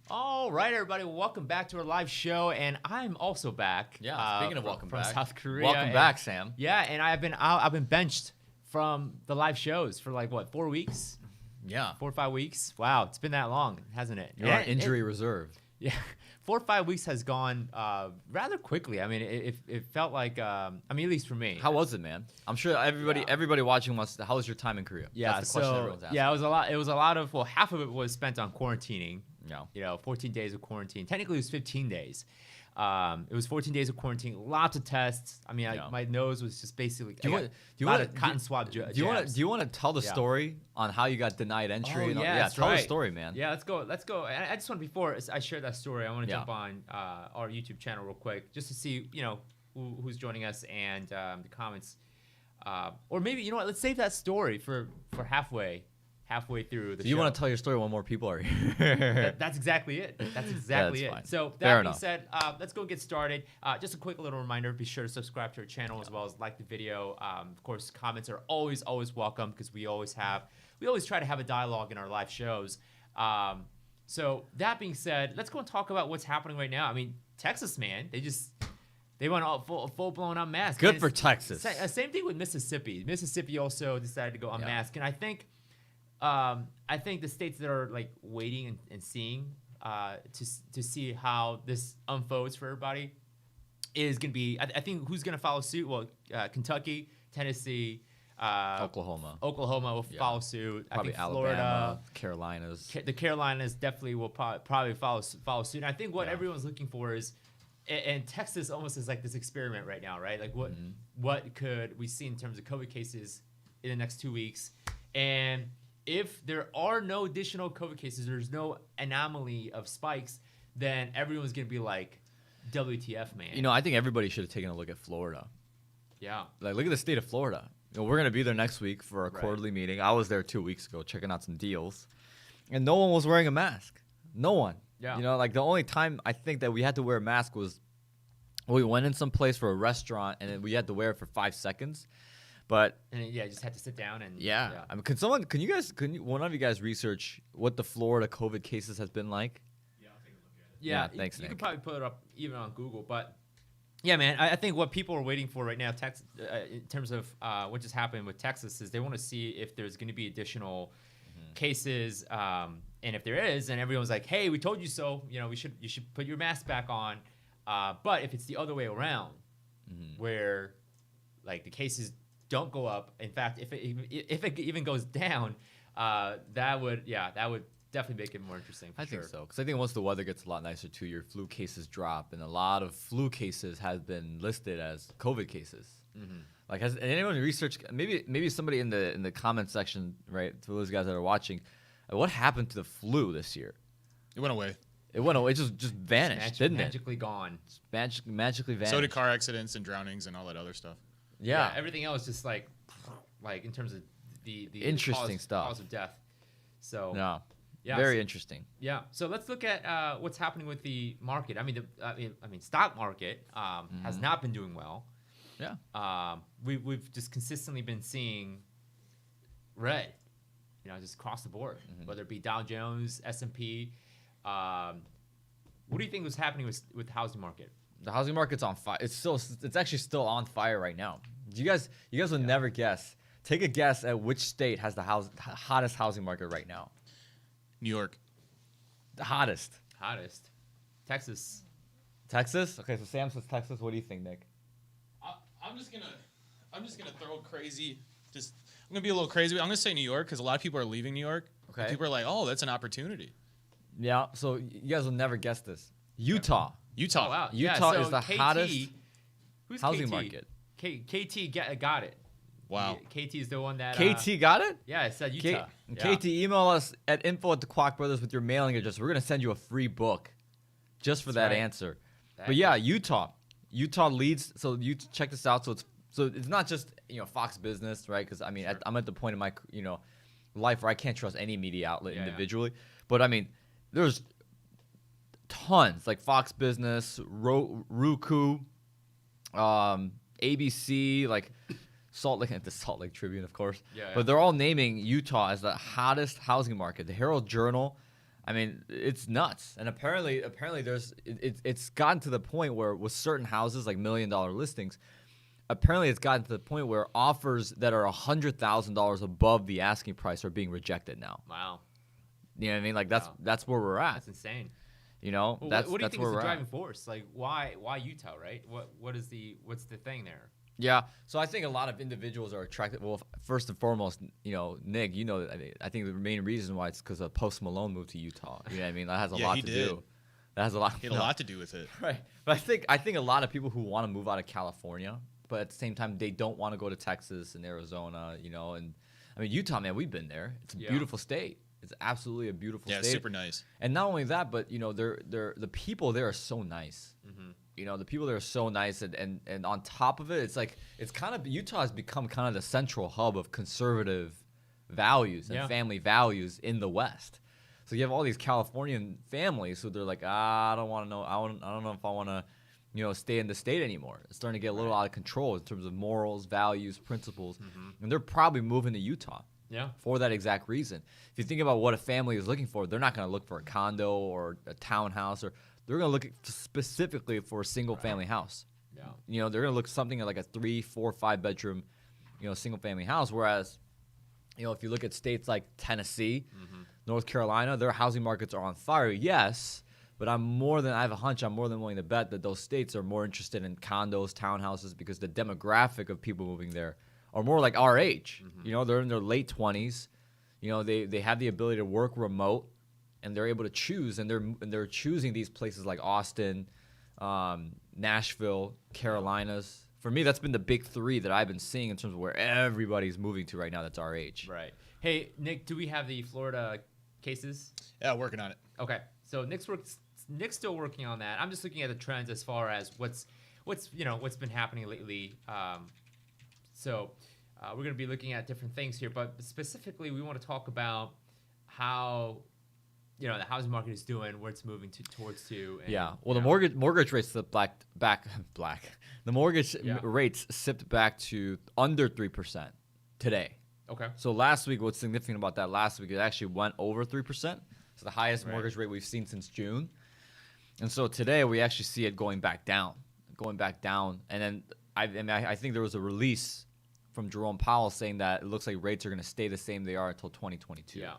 All right, everybody, welcome back to our live show, and I'm also back. Yeah, speaking of welcome from back, South Korea. welcome back, Sam. Yeah, and I've been benched from the live shows for like what, 4 weeks? Yeah, 4 or 5 weeks. Wow, it's been that long, hasn't it? you're on injury reserve. Yeah, 4 or 5 weeks has gone rather quickly. I mean, it felt like at least for me. How was it, man? I'm sure everybody watching wants. How was your time in Korea? Yeah, that's the question everyone's asking. Yeah, it was a lot of. Well, half of it was spent on quarantining. Yeah. 14 days of quarantine. Technically, it was 15 days. It was 14 days of quarantine. Lots of tests. I mean, my nose was just basically. Do you want cotton swab? Do you want to tell the story on how you got denied entry? Tell the story, man. Yeah, let's go. I just want before I share that story, I want to jump on our YouTube channel real quick just to see who's joining us and the comments, or maybe let's save that story for halfway through the show. You want to tell your story when more people are here. That's exactly it. That's exactly it. Fine. So that being said, let's go get started. Just a quick little reminder, be sure to subscribe to our channel as well as like the video. Of course, comments are always welcome because we always try to have a dialogue in our live shows. So that being said, let's go and talk about what's happening right now. I mean, Texas, man, they went all full blown unmasked. Good for Texas. Same thing with Mississippi. Mississippi also decided to go unmasked, and I think the states that are like waiting and seeing to see how this unfolds for everybody is going to be. I think who's going to follow suit? Well, Kentucky, Tennessee, Oklahoma will follow suit. Probably I think Alabama, Florida, Carolinas. The Carolinas definitely will probably follow suit. And I think what everyone's looking for is, and Texas almost is like this experiment right now, right? Like what could we see in terms of COVID cases in the next 2 weeks, and if there are no additional COVID cases, there's no anomaly of spikes, then everyone's going to be like, WTF, man. I think everybody should have taken a look at Florida. Yeah. Like, look at the state of Florida. We're going to be there next week for a quarterly meeting. I was there 2 weeks ago checking out some deals, and no one was wearing a mask. No one. Yeah. Like the only time I think that we had to wear a mask was we went in some place for a restaurant, and we had to wear it for 5 seconds. But just had to sit down and I mean, can one of you guys research what the Florida COVID cases has been like? Yeah, I'll take a look at it. Yeah, thanks, you Nick. could probably put it up even on Google, but yeah, man, I think what people are waiting for right now, Texas, in terms of what just happened with Texas, is they want to see if there's going to be additional cases, and if there is, and everyone's like, "Hey, we told you so. You should put your mask back on." But if it's the other way around, where like the cases don't go up. In fact, if it even goes down, that would definitely make it more interesting. I think so, because I think once the weather gets a lot nicer too, your flu cases drop, and a lot of flu cases have been listed as COVID cases. Like, has anyone researched? Maybe somebody in the comment section, right? To those guys that are watching, what happened to the flu this year? It went away. It went away. It just vanished, didn't magically gone. Magically vanished. So did car accidents and drownings and all that other stuff. Yeah, everything else just like in terms of the interesting cause of death. So very interesting. Yeah. So let's look at what's happening with the market. I mean, stock market has not been doing well. Yeah. We've just consistently been seeing red, just across the board, whether it be Dow Jones, S&P. What do you think was happening with the housing market? The housing market's on fire. It's actually still on fire right now. You guys would never guess. Take a guess at which state has the hottest housing market right now. New York. The hottest. Texas. Texas? Okay, so Sam says Texas. What do you think, Nick? I'm just gonna throw crazy. I'm gonna be a little crazy. I'm gonna say New York because a lot of people are leaving New York. Okay. People are like, oh, that's an opportunity. Yeah. So you guys will never guess this. Utah. Utah. Oh, wow. Utah so is the hottest housing KT? market. KT got it. Wow. KT is the one that. KT got it? Yeah, it said Utah. KT, email us at info@Kwak Brothers with your mailing address. We're gonna send you a free book just for that answer. But yeah, Utah leads. So you check this out. So it's not just Fox Business, right? Because I mean, I'm at the point in my life where I can't trust any media outlet individually. But I mean, there's tons like Fox Business, Roku, ABC, like the Salt Lake Tribune, of course. Yeah. But they're all naming Utah as the hottest housing market. The Herald Journal, I mean, it's nuts. And apparently it's gotten to the point where with certain houses, like $1 million listings, apparently it's gotten to the point where offers that are $100,000 above the asking price are being rejected now. Wow. You know what I mean? Like that's where we're at. That's insane. You know, Well, that's what do you think where is the we're driving at. force? Like, why Utah, right? What's the thing there? Yeah, so I think a lot of individuals are attracted. Well, first and foremost, Nick, I think the main reason why it's because Post Malone moved to Utah. You know what I mean? That has a lot to do. That has a lot. He had a lot to do with it. Right, but I think a lot of people who want to move out of California, but at the same time they don't want to go to Texas and Arizona. And I mean Utah, man, we've been there. It's a beautiful state. It's absolutely a beautiful state. Yeah, super nice. And not only that, but the people there are so nice. Mm-hmm. The people there are so nice, and on top of it, it's kind of Utah has become kind of the central hub of conservative values and family values in the West. So you have all these Californian families who they're like, I don't want to know. I don't know if I want to, stay in the state anymore. It's starting to get a little out of control in terms of morals, values, principles, and they're probably moving to Utah. Yeah. For that exact reason. If you think about what a family is looking for, they're not going to look for a condo or a townhouse, or they're going to look specifically for a single family house. Yeah. They're going to look something like a 3, 4, 5 bedroom, single family house. Whereas, if you look at states like Tennessee, North Carolina, their housing markets are on fire. Yes, but I have a hunch, I'm more than willing to bet that those states are more interested in condos, townhouses, because the demographic of people moving there are more like our age. They're in their late 20s. They have the ability to work remote, and they're able to choose, and they're choosing these places like Austin, Nashville, Carolinas. For me, that's been the big three that I've been seeing in terms of where everybody's moving to right now that's our age. Right. Hey, Nick, do we have the Florida cases? Yeah, working on it. Okay. So Nick's still working on that. I'm just looking at the trends as far as what's been happening lately. So we're going to be looking at different things here, but specifically we want to talk about how the housing market is doing, where it's moving towards. And, the mortgage rates slipped back. The mortgage rates slipped back to under 3% today. Okay. So last week, what's significant about that? Last week it actually went over 3%. So the highest mortgage rate we've seen since June. And so today we actually see it going back down. And then I think there was a release from Jerome Powell saying that it looks like rates are going to stay the same they are until 2022. Yeah.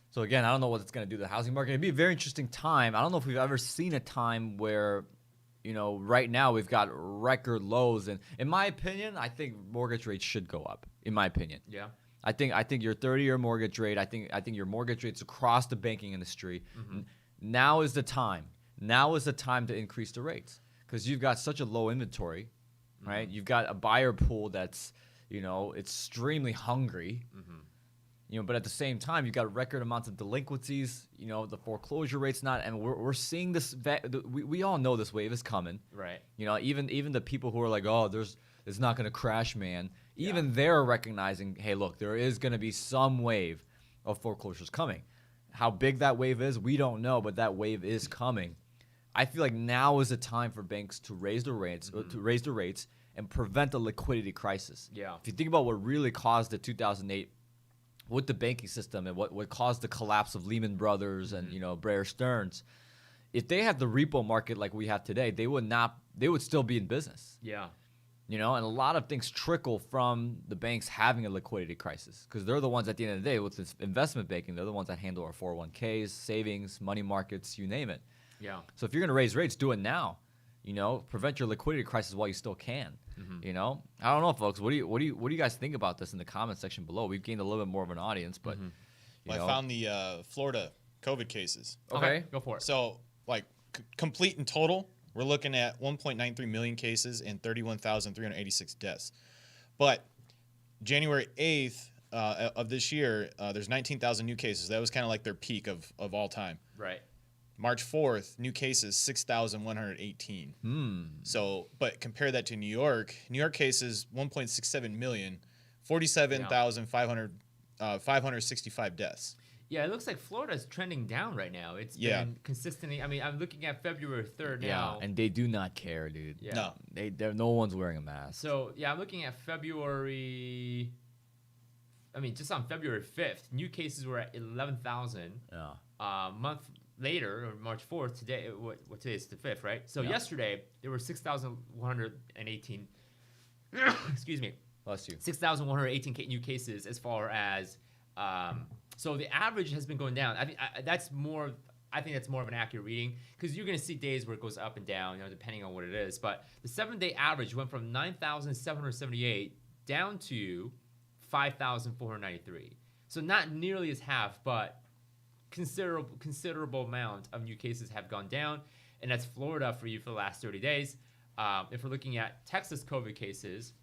So again, I don't know what it's going to do to the housing market. It'd be a very interesting time. I don't know if we've ever seen a time where, right now we've got record lows. And in my opinion, I think mortgage rates should go up. In my opinion. Yeah. I think your 30-year mortgage rate. I think your mortgage rates across the banking industry. Now is the time. Now is the time to increase the rates because you've got such a low inventory. Right, you've got a buyer pool that's, extremely hungry. But at the same time, you've got record amounts of delinquencies. The foreclosure rate's not, and we're seeing this. We all know this wave is coming. Right. Even the people who are like, oh, it's not going to crash, man. Even they're recognizing, hey, look, there is going to be some wave of foreclosures coming. How big that wave is, we don't know, but that wave is coming. I feel like now is the time for banks to raise the rates, and prevent the liquidity crisis. Yeah. If you think about what really caused the 2008 with the banking system and what caused the collapse of Lehman Brothers and Bear Stearns, if they had the repo market like we have today, they would still be in business. Yeah. And a lot of things trickle from the banks having a liquidity crisis because they're the ones at the end of the day with this investment banking. They're the ones that handle our 401ks, savings, money markets, you name it. Yeah. So if you're going to raise rates, do it now. Prevent your liquidity crisis while you still can. I don't know, folks. What do you guys think about this in the comment section below? We've gained a little bit more of an audience, but I found the Florida COVID cases. Okay, go for it. So, complete and total, we're looking at 1.93 million cases and 31,386 deaths. But January 8th of this year, there's 19,000 new cases. That was kind of like their peak of all time. Right. March 4th, new cases, 6,118. So, but compare that to New York. New York cases, 1.67 million, 47,565 deaths. Yeah, it looks like Florida is trending down right now. It's been consistently. I mean, I'm looking at February 3rd now. Yeah, and they do not care, dude. Yeah. No. No one's wearing a mask. So, I'm looking at February I mean, just on February 5th, new cases were at 11,000. Yeah. Month later, or March 4th, today, what today is the 5th, right? So Yeah. yesterday, there were 6,118, excuse me, Bless you. 6,118 new cases as far as, so the average has been going down. I think that's more of an accurate reading because you're going to see days where it goes up and down, depending on what it is. But the 7-day average went from 9,778 down to 5,493. So not nearly as half, but considerable amount of new cases have gone down, and that's Florida for you for the last 30 days. If we're looking at Texas COVID cases,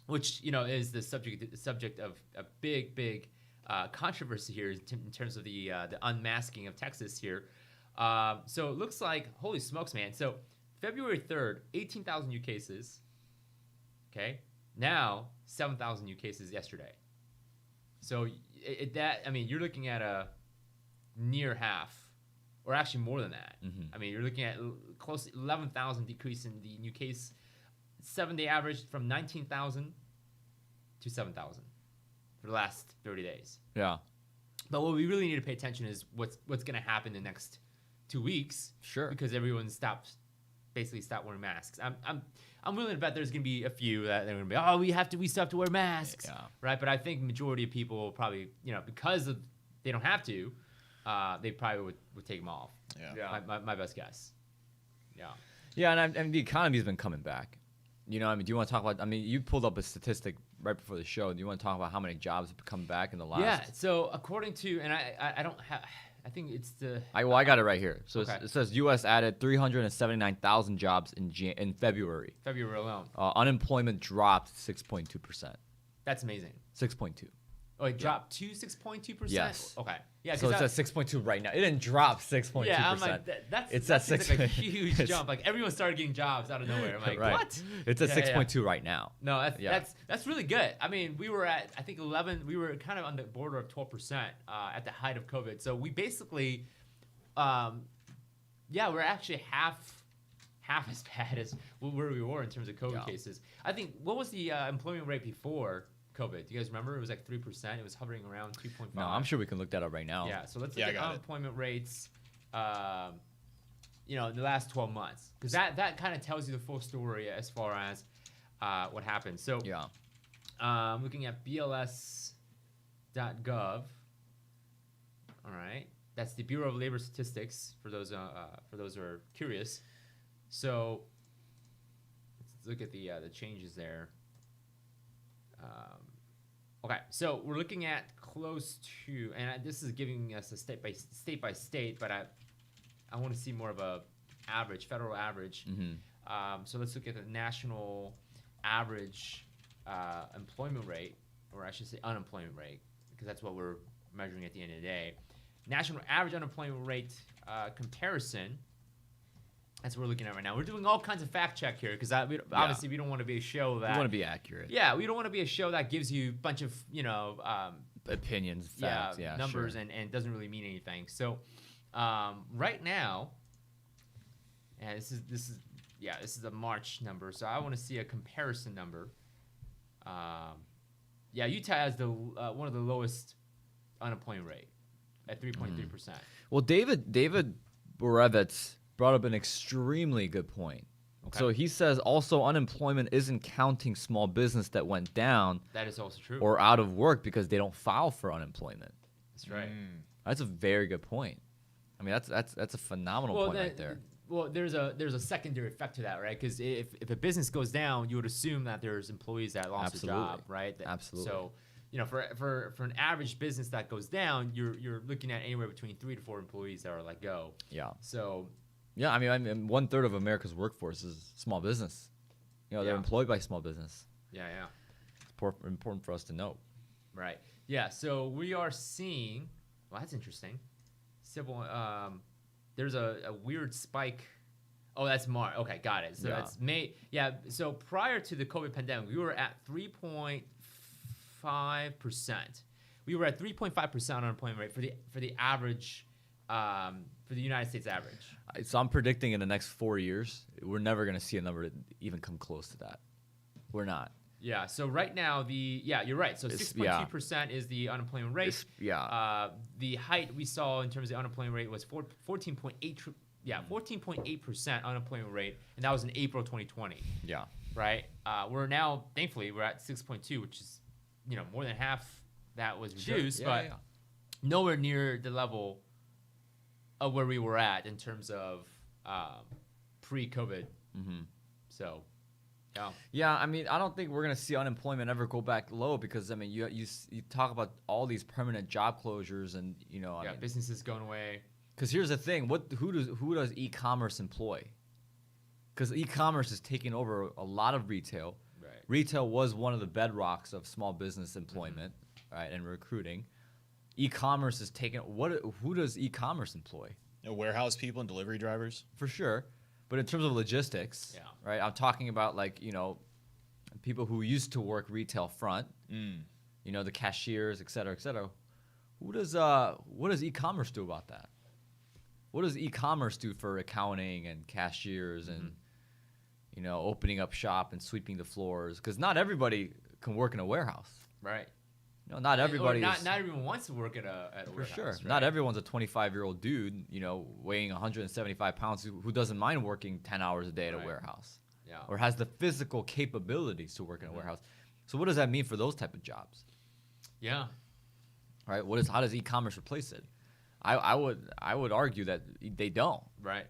which is the subject of a big controversy here in terms of the unmasking of Texas here. So it looks like, holy smokes, man. So February 3rd, 18,000 new cases. Okay, now 7,000 new cases yesterday. So you're looking at a near half, or actually more than that. I mean, you're looking at close to 11,000 decrease in the new case. 7-day average from 19,000 to 7,000 for the last 30 days. Yeah. But what we really need to pay attention is what's going to happen in the next 2 weeks. Sure. Because everyone basically stopped wearing masks. I'm willing to bet there's going to be a few that they're going to be, we still have to wear masks. Yeah. Right? But I think majority of people will probably, because they don't have to, they probably would take them off. Yeah. My best guess. Yeah. Yeah, and the economy's been coming back. Do you want to talk about? You pulled up a statistic right before the show. Do you want to talk about how many jobs have come back in the last? Yeah. So according to, and I don't have, I think it's the. I got it right here. So Okay. it says U.S. added 379,000 jobs in February. February alone. Unemployment dropped 6.2%. That's amazing. 6.2. Oh, it dropped to 6.2%? Yes. Okay. Yeah. So it's at 6.2 right now. It didn't drop 6.2%. Yeah, I'm like, that's at seems 6. like a huge jump. Like everyone started getting jobs out of nowhere. I'm like, right. what? It's at Yeah, 6.2 right now. No, Yeah. that's really good. I mean, we were at, I think 11. We were kind of on the border of 12% at the height of COVID. So we basically, we're actually half as bad as where we were in terms of COVID cases. I think, what was the employment rate before COVID? Do you guys remember? It was like 3%. It was hovering around 2.5. No, I'm sure we can look that up right now. Yeah, so let's look at unemployment rates, in the last 12 months. Because that kind of tells you the full story as far as what happened. So looking at BLS.gov. All right. That's the Bureau of Labor Statistics, for those who are curious. So let's look at the changes there. Okay, so we're looking at close to, and this is giving us a state by state, but I want to see more of a federal average. So let's look at the national average employment rate, or I should say unemployment rate, because that's what we're measuring at the end of the day. National average unemployment rate comparison. That's what we're looking at right now. We're doing all kinds of fact check here because obviously we don't want to be a show that. We want to be accurate. Yeah, we don't want to be a show that gives you a bunch of opinions, facts, numbers, sure. and doesn't really mean anything. So right now, and this is a March number. So I want to see a comparison number. Utah has the one of the lowest unemployment rate at 3.3%. Well, David Borevitz brought up an extremely good point. Okay. So he says also unemployment isn't counting small business that went down. That is also true. Or out of work because they don't file for unemployment. That's right. That's a very good point. I mean, that's a phenomenal point right there. Well, there's a secondary effect to that, right? Because if a business goes down, you would assume that there's employees that lost their job, right? Absolutely. So, for an average business that goes down, you're looking at anywhere between 3 to 4 employees that are let go. Yeah. So. Yeah, I mean, 1/3 of America's workforce is small business. They're employed by small business. Yeah. It's important for us to know. Right. Yeah. So we are seeing. Well, that's interesting. Civil. There's a weird spike. Oh, that's March. Okay, got it. So that's May. Yeah. So prior to the COVID pandemic, we were at 3.5%. We were at 3.5% unemployment rate for the average. For the United States average. So I'm predicting in the next 4 years, we're never going to see a number that even come close to that. We're not. Yeah. So right now, you're right. So 6.2% is the unemployment rate. The height we saw in terms of the unemployment rate was 14.8% unemployment rate, and that was in April 2020. Yeah. Right. We're now, thankfully, we're at 6.2, which is, more than half that was reduced, but nowhere near the level of where we were at in terms of pre-COVID. So. Yeah, I mean, I don't think we're gonna see unemployment ever go back low because I mean, you talk about all these permanent job closures and I mean, businesses going away. Because here's the thing: who does e-commerce employ? Because e-commerce is taking over a lot of retail. Right. Retail was one of the bedrocks of small business employment, right, and recruiting. E-commerce is taking who does e-commerce employ? Warehouse people and delivery drivers. For sure. But in terms of logistics, right? I'm talking about people who used to work retail front, the cashiers, et cetera, et cetera. What does e-commerce do about that? What does e-commerce do for accounting and cashiers and opening up shop and sweeping the floors? Because not everybody can work in a warehouse. Right. Not everybody. Not everyone wants to work at a warehouse. For sure. Right? Not everyone's a 25-year-old dude, weighing 175 pounds who doesn't mind working 10 hours a day at a warehouse. Yeah. Or has the physical capabilities to work in a warehouse. So what does that mean for those type of jobs? Yeah. Right. How does e-commerce replace it? I would argue that they don't. Right.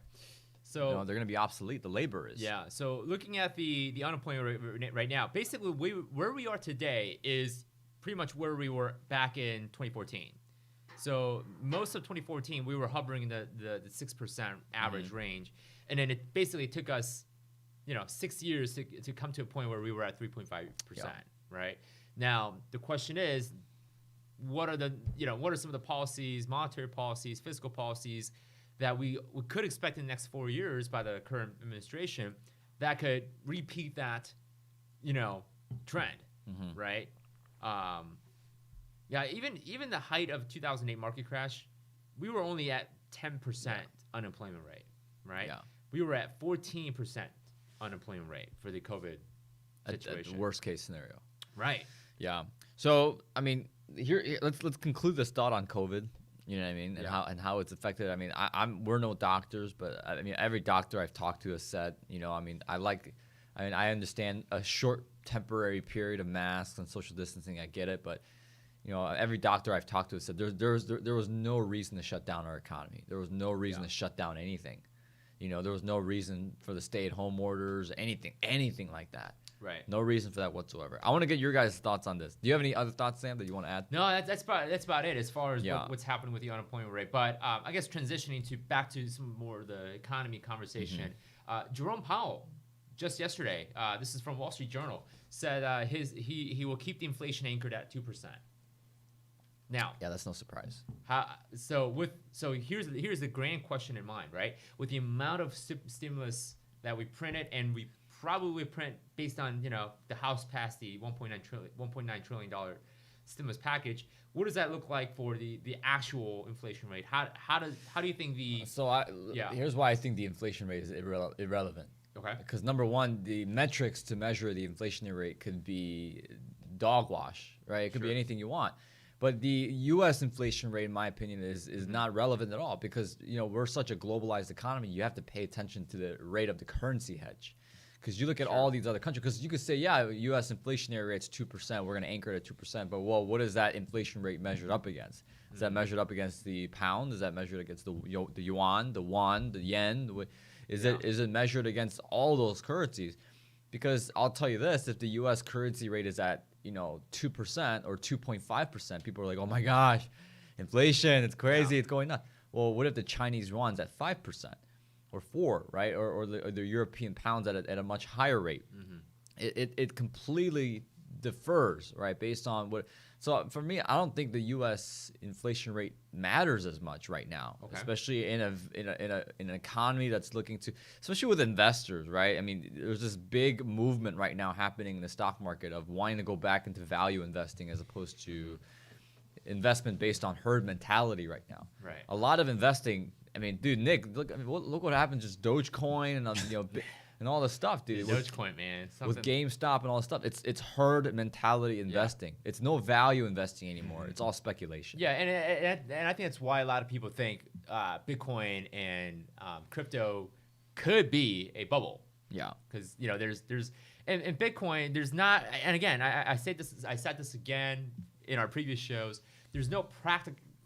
So they're going to be obsolete. The labor is. Yeah. So looking at the unemployment rate right now, basically where we are today is pretty much where we were back in 2014. So most of 2014, we were hovering in the 6% average range. And then it basically took us, 6 years to come to a point where we were at 3.5%, right? Now, the question is, what are some of the policies, monetary policies, fiscal policies that we could expect in the next 4 years by the current administration that could repeat that, trend, right? Even the height of 2008 market crash, we were only at 10% unemployment rate, right? Yeah. We were at 14% unemployment rate for the COVID situation. At the worst case scenario. Right. Yeah. So I mean, here let's conclude this thought on COVID. You know what I mean, and how it's affected. I mean, we're no doctors, but I mean, every doctor I've talked to has said, I understand a short temporary period of masks and social distancing. I get it, but every doctor I've talked to has said there was no reason to shut down our economy. There was no reason to shut down anything. There was no reason for the stay-at-home orders, anything like that. Right. No reason for that whatsoever. I want to get your guys' thoughts on this. Do you have any other thoughts, Sam, that you want to add? No, that's about it as far as what's happening with the unemployment rate. But I guess transitioning back to some more of the economy conversation, Jerome Powell, just yesterday, this is from Wall Street Journal, said he will keep the inflation anchored at 2%. Now, that's no surprise. So here's the grand question in mind, right? With the amount of stimulus that we printed, and we probably print based on the House passed the $1.9 trillion stimulus package. What does that look like for the actual inflation rate? How do you think the here's why I think the inflation rate is irrelevant. Okay. Because number one, the metrics to measure the inflationary rate could be dog wash, right? It could be anything you want. But the U.S. inflation rate, in my opinion, is not relevant at all because we're such a globalized economy. You have to pay attention to the rate of the currency hedge. Because you look at all these other countries, because you could say, U.S. inflationary rate's 2%. We're going to anchor it at 2%. But what is that inflation rate measured up against? Is that measured up against the pound? Is that measured against the yuan, the won, the yen? Is it measured against all those currencies? Because I'll tell you this: if the U.S. currency rate is at 2% or 2.5%, people are like, oh my gosh, inflation, it's crazy, it's going nuts. Well, what if the Chinese yuan's at 5%? Or 4, right? Or the European pounds at a much higher rate. It completely differs, right? Based on what. So for me, I don't think the U.S. inflation rate matters as much right now, especially in an economy that's looking to, especially with investors, right? I mean, there's this big movement right now happening in the stock market of wanting to go back into value investing as opposed to investment based on herd mentality right now. Right. A lot of investing. I mean, dude, Nick, look what happened. Just Dogecoin and and all this stuff, dude. Dogecoin, man. With GameStop and all this stuff, it's herd mentality investing. It's no value investing anymore. It's all speculation. Yeah, and I think that's why a lot of people think Bitcoin and crypto could be a bubble. Yeah, because there's and Bitcoin, there's not, and again, I said this again in our previous shows. There's no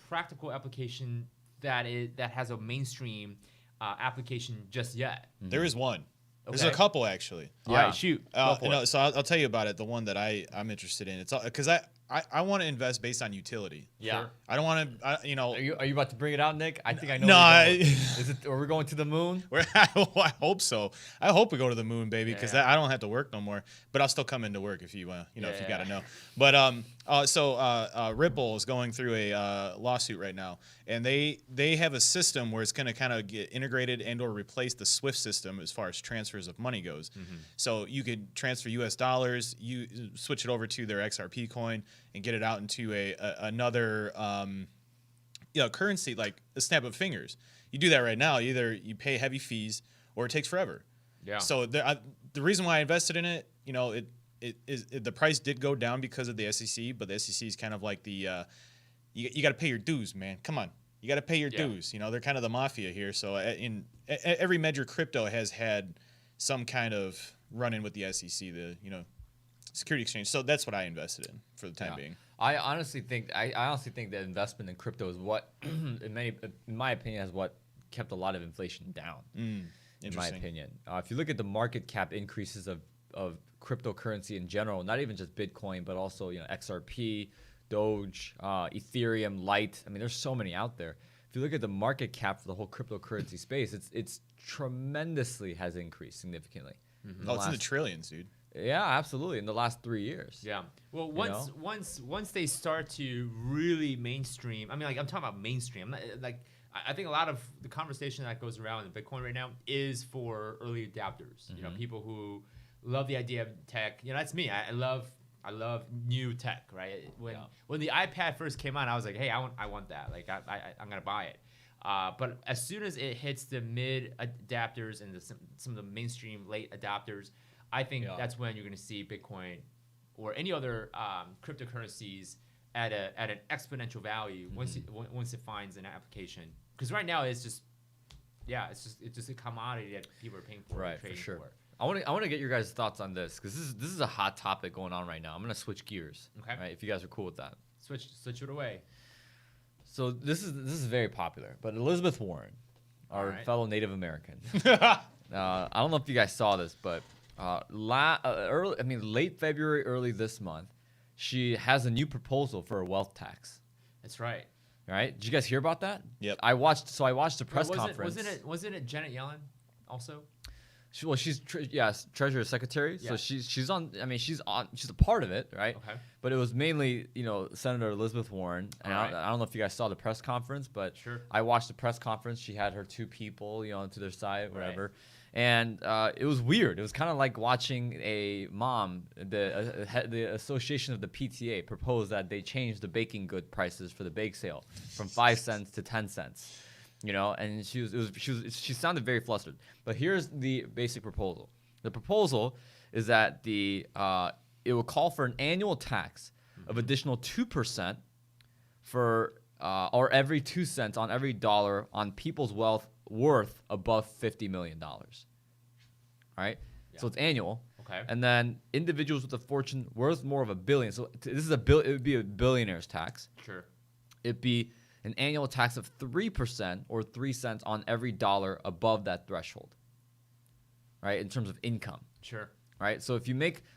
practical application that has a mainstream application just yet. There is one. Okay. There's a couple actually. All right, shoot. So I'll tell you about it. The one that I'm interested in. It's because I want to invest based on utility. Yeah. Sure. I don't want to. Are you about to bring it out, Nick? I think I know. No. Are we going to the moon? I hope so. I hope we go to the moon, baby, because I don't have to work no more. But I'll still come into work if you if you got to know. But so Ripple is going through a lawsuit right now, and they have a system where it's going to kind of get integrated and/or replace the SWIFT system as far as transfers of money goes. Mm-hmm. So you could transfer U.S. dollars, you switch it over to their XRP coin, and get it out into another currency like a snap of fingers. You do that right now, either you pay heavy fees or it takes forever. Yeah. So the reason why I invested in it, the price did go down because of the SEC, but the SEC is kind of like the you got to pay your dues, man. Come on, you got to pay your dues. They're kind of the mafia here. So in every major crypto has had some kind of run in with the SEC, the Security Exchange. So that's what I invested in for the time being. I honestly think that investment in crypto is what, in my opinion, has what kept a lot of inflation down. In my opinion, if you look at the market cap increases of cryptocurrency in general, not even just Bitcoin, but also XRP, Doge, Ethereum, Lite. I mean, there's so many out there. If you look at the market cap for the whole cryptocurrency space, it's tremendously has increased significantly. Mm-hmm. It's in the trillions, dude. Yeah, absolutely. In the last 3 years. Yeah. Well, once they start to really mainstream, I mean, I'm talking about mainstream. I think a lot of the conversation that goes around in Bitcoin right now is for early adapters. Mm-hmm. People who love the idea of tech. That's me. I love new tech, right? When the iPad first came out, I was like, hey, I want that. Like, I'm gonna buy it. But as soon as it hits the mid adapters and some of the mainstream late adopters, I think that's when you're going to see Bitcoin or any other cryptocurrencies at an exponential value once it finds an application. Because right now it's just a commodity that people are paying for. Right, for sure. I want to get your guys' thoughts on this because this is a hot topic going on right now. I'm going to switch gears. Okay. Right, if you guys are cool with that. Switch it away. So this is very popular, but Elizabeth Warren, our fellow Native American. I don't know if you guys saw this, but late February, early this month, she has a new proposal for a wealth tax. That's right. All right. Did you guys hear about that? Yep. I watched the press conference. Wasn't it Janet Yellen also? She's Treasury Secretary. Yeah. So she's on. I mean, she's a part of it, right? Okay. But it was mainly Senator Elizabeth Warren. And I don't know if you guys saw the press conference, but sure. I watched the press conference. She had her two people, to their side, whatever. Right. And it was weird. It was kind of like watching a mom, the association of the PTA, propose that they change the baking good prices for the bake sale from 5 cents to 10 cents. And she sounded very flustered. But here's the basic proposal. The proposal is that it will call for an annual tax of additional 2% for or every 2 cents on every dollar on people's wealth worth above $50 million. All right? Yeah. So it's annual. Okay. And then individuals with a fortune worth more of $1 billion. So this is it would be a billionaire's tax. Sure. It'd be an annual tax of 3% or 3 cents on every dollar above that threshold. Right? In terms of income. Sure. Right? So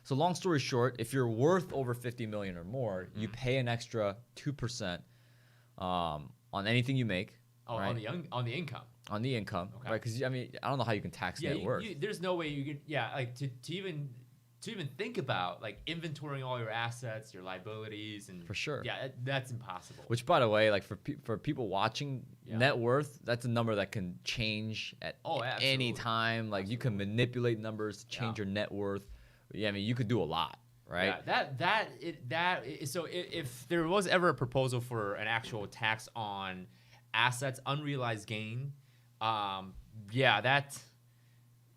long story short, if you're worth over 50 million or more, you pay an extra 2% on anything you make. Oh, right? on the income. On the income, okay. Right? Because I don't know how you can tax net worth. There's no way you can, to even think about inventorying all your assets, your liabilities, and for sure, that's impossible. Which, by the way, for people watching, net worth, that's a number that can change at any time. You can manipulate numbers to change your net worth. Yeah, you could do a lot. Right. Yeah, so if there was ever a proposal for an actual tax on assets, unrealized gain,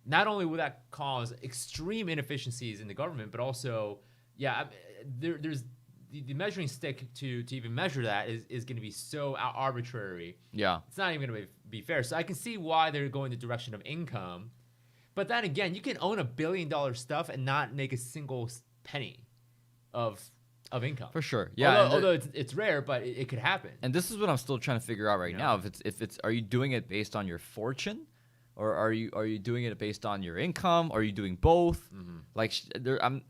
not only will that cause extreme inefficiencies in the government, but also, there's the measuring stick to even measure that is going to be so arbitrary. Yeah. It's not even going to be fair. So I can see why they're going the direction of income. But then again, you can own $1 billion stuff and not make a single penny of income. For sure. Yeah. Although it's rare, but it could happen. And this is what I'm still trying to figure out right now. If it's are you doing it based on your fortune? Or are you doing it based on your income? Are you doing both? Mm-hmm. Like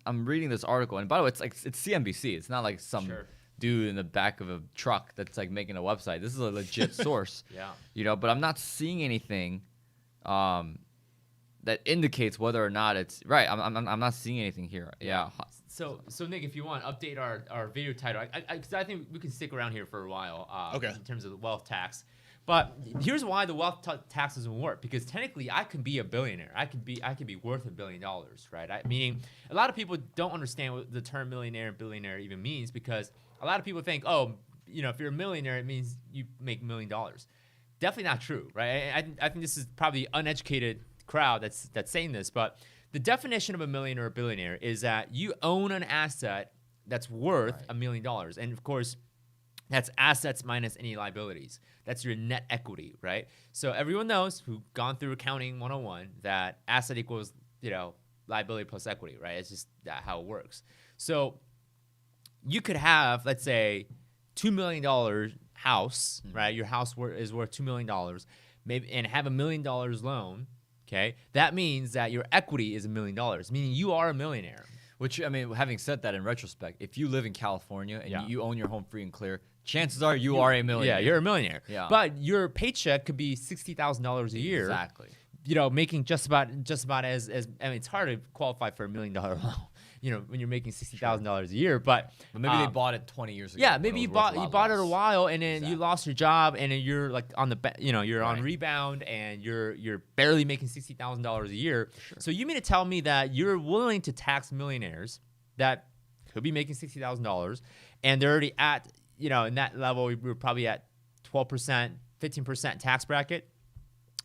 I'm reading this article, and by the way, it's CNBC. It's not like some dude in the back of a truck that's like making a website. This is a legit source. Yeah. But I'm not seeing anything that indicates whether or not it's right. I'm not seeing anything here. Yeah. So Nick, if you want, update our video title. Because I think we can stick around here for a while. Okay. In terms of the wealth tax. But here's why the wealth tax doesn't work. Because technically, I could be a billionaire. I could be worth $1 billion, right? Meaning, a lot of people don't understand what the term millionaire and billionaire even means. Because a lot of people think, if you're a millionaire, it means you make $1 million. Definitely not true, right? I think this is probably uneducated crowd that's saying this. But the definition of a millionaire or billionaire is that you own an asset that's worth $1 million, and of course, that's assets minus any liabilities. That's your net equity, right? So everyone knows who's gone through accounting 101 that asset equals, liability plus equity, right? It's just how it works. So you could have, let's say, $2 million house, right? Your house is worth $2 million, maybe, and have $1 million loan. Okay, that means that your equity is $1 million, meaning you are a millionaire. Which, having said that, in retrospect, if you live in California and you own your home free and clear, chances are you are a millionaire. Yeah, you're a millionaire. Yeah. But your paycheck could be $60,000 a year. Exactly. Making just about as it's hard to qualify for $1 million loan. When you're making $60,000 a year, but maybe they bought it 20 years ago. Yeah, maybe you bought it a while, and then you lost your job, and then you're like on you're on rebound, and you're barely making $60,000 a year. Sure. So you mean to tell me that you're willing to tax millionaires that could be making $60,000, and they're already at in that level, we're probably at 12%, 15% tax bracket.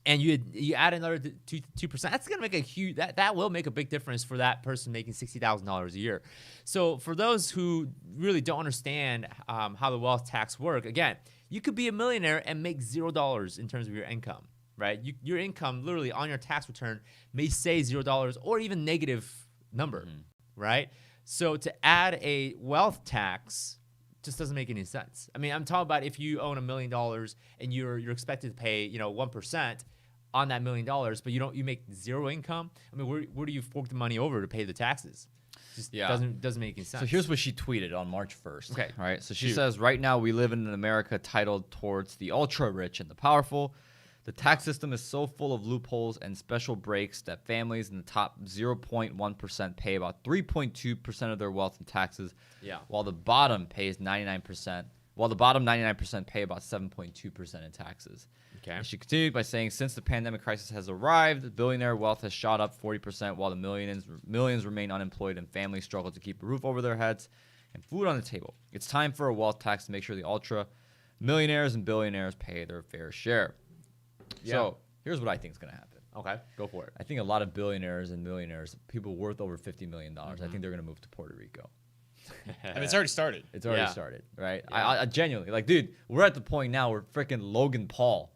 And you add another 2%. That's gonna make a huge that will make a big difference for that person making $60,000 a year. So for those who really don't understand how the wealth tax work, again, you could be a millionaire and make $0 in terms of your income, right? Your income literally on your tax return may say $0 or even negative number, right? So to add a wealth tax just doesn't make any sense. I'm talking about if you own $1 million and you're expected to pay 1% on that $1 million, but you make zero income. Where do you fork the money over to pay the taxes? Just doesn't make any sense. So here's what she tweeted on March 1st. Okay. Right. So she says, right now we live in an America titled towards the ultra rich and the powerful. The tax system is so full of loopholes and special breaks that families in the top 0.1% pay about 3.2% of their wealth in taxes, while the bottom pays 99%. While the bottom 99% pay about 7.2% in taxes. Okay. And she continued by saying, since the pandemic crisis has arrived, billionaire wealth has shot up 40%, while the millions remain unemployed and families struggle to keep a roof over their heads and food on the table. It's time for a wealth tax to make sure the ultra millionaires and billionaires pay their fair share. Yeah. So here's what I think is going to happen. Okay, go for it. I think a lot of billionaires and millionaires, people worth over $50 million, I think they're going to move to Puerto Rico. It's already started. It's already started, right? Yeah. I genuinely, dude, we're at the point now where freaking Logan Paul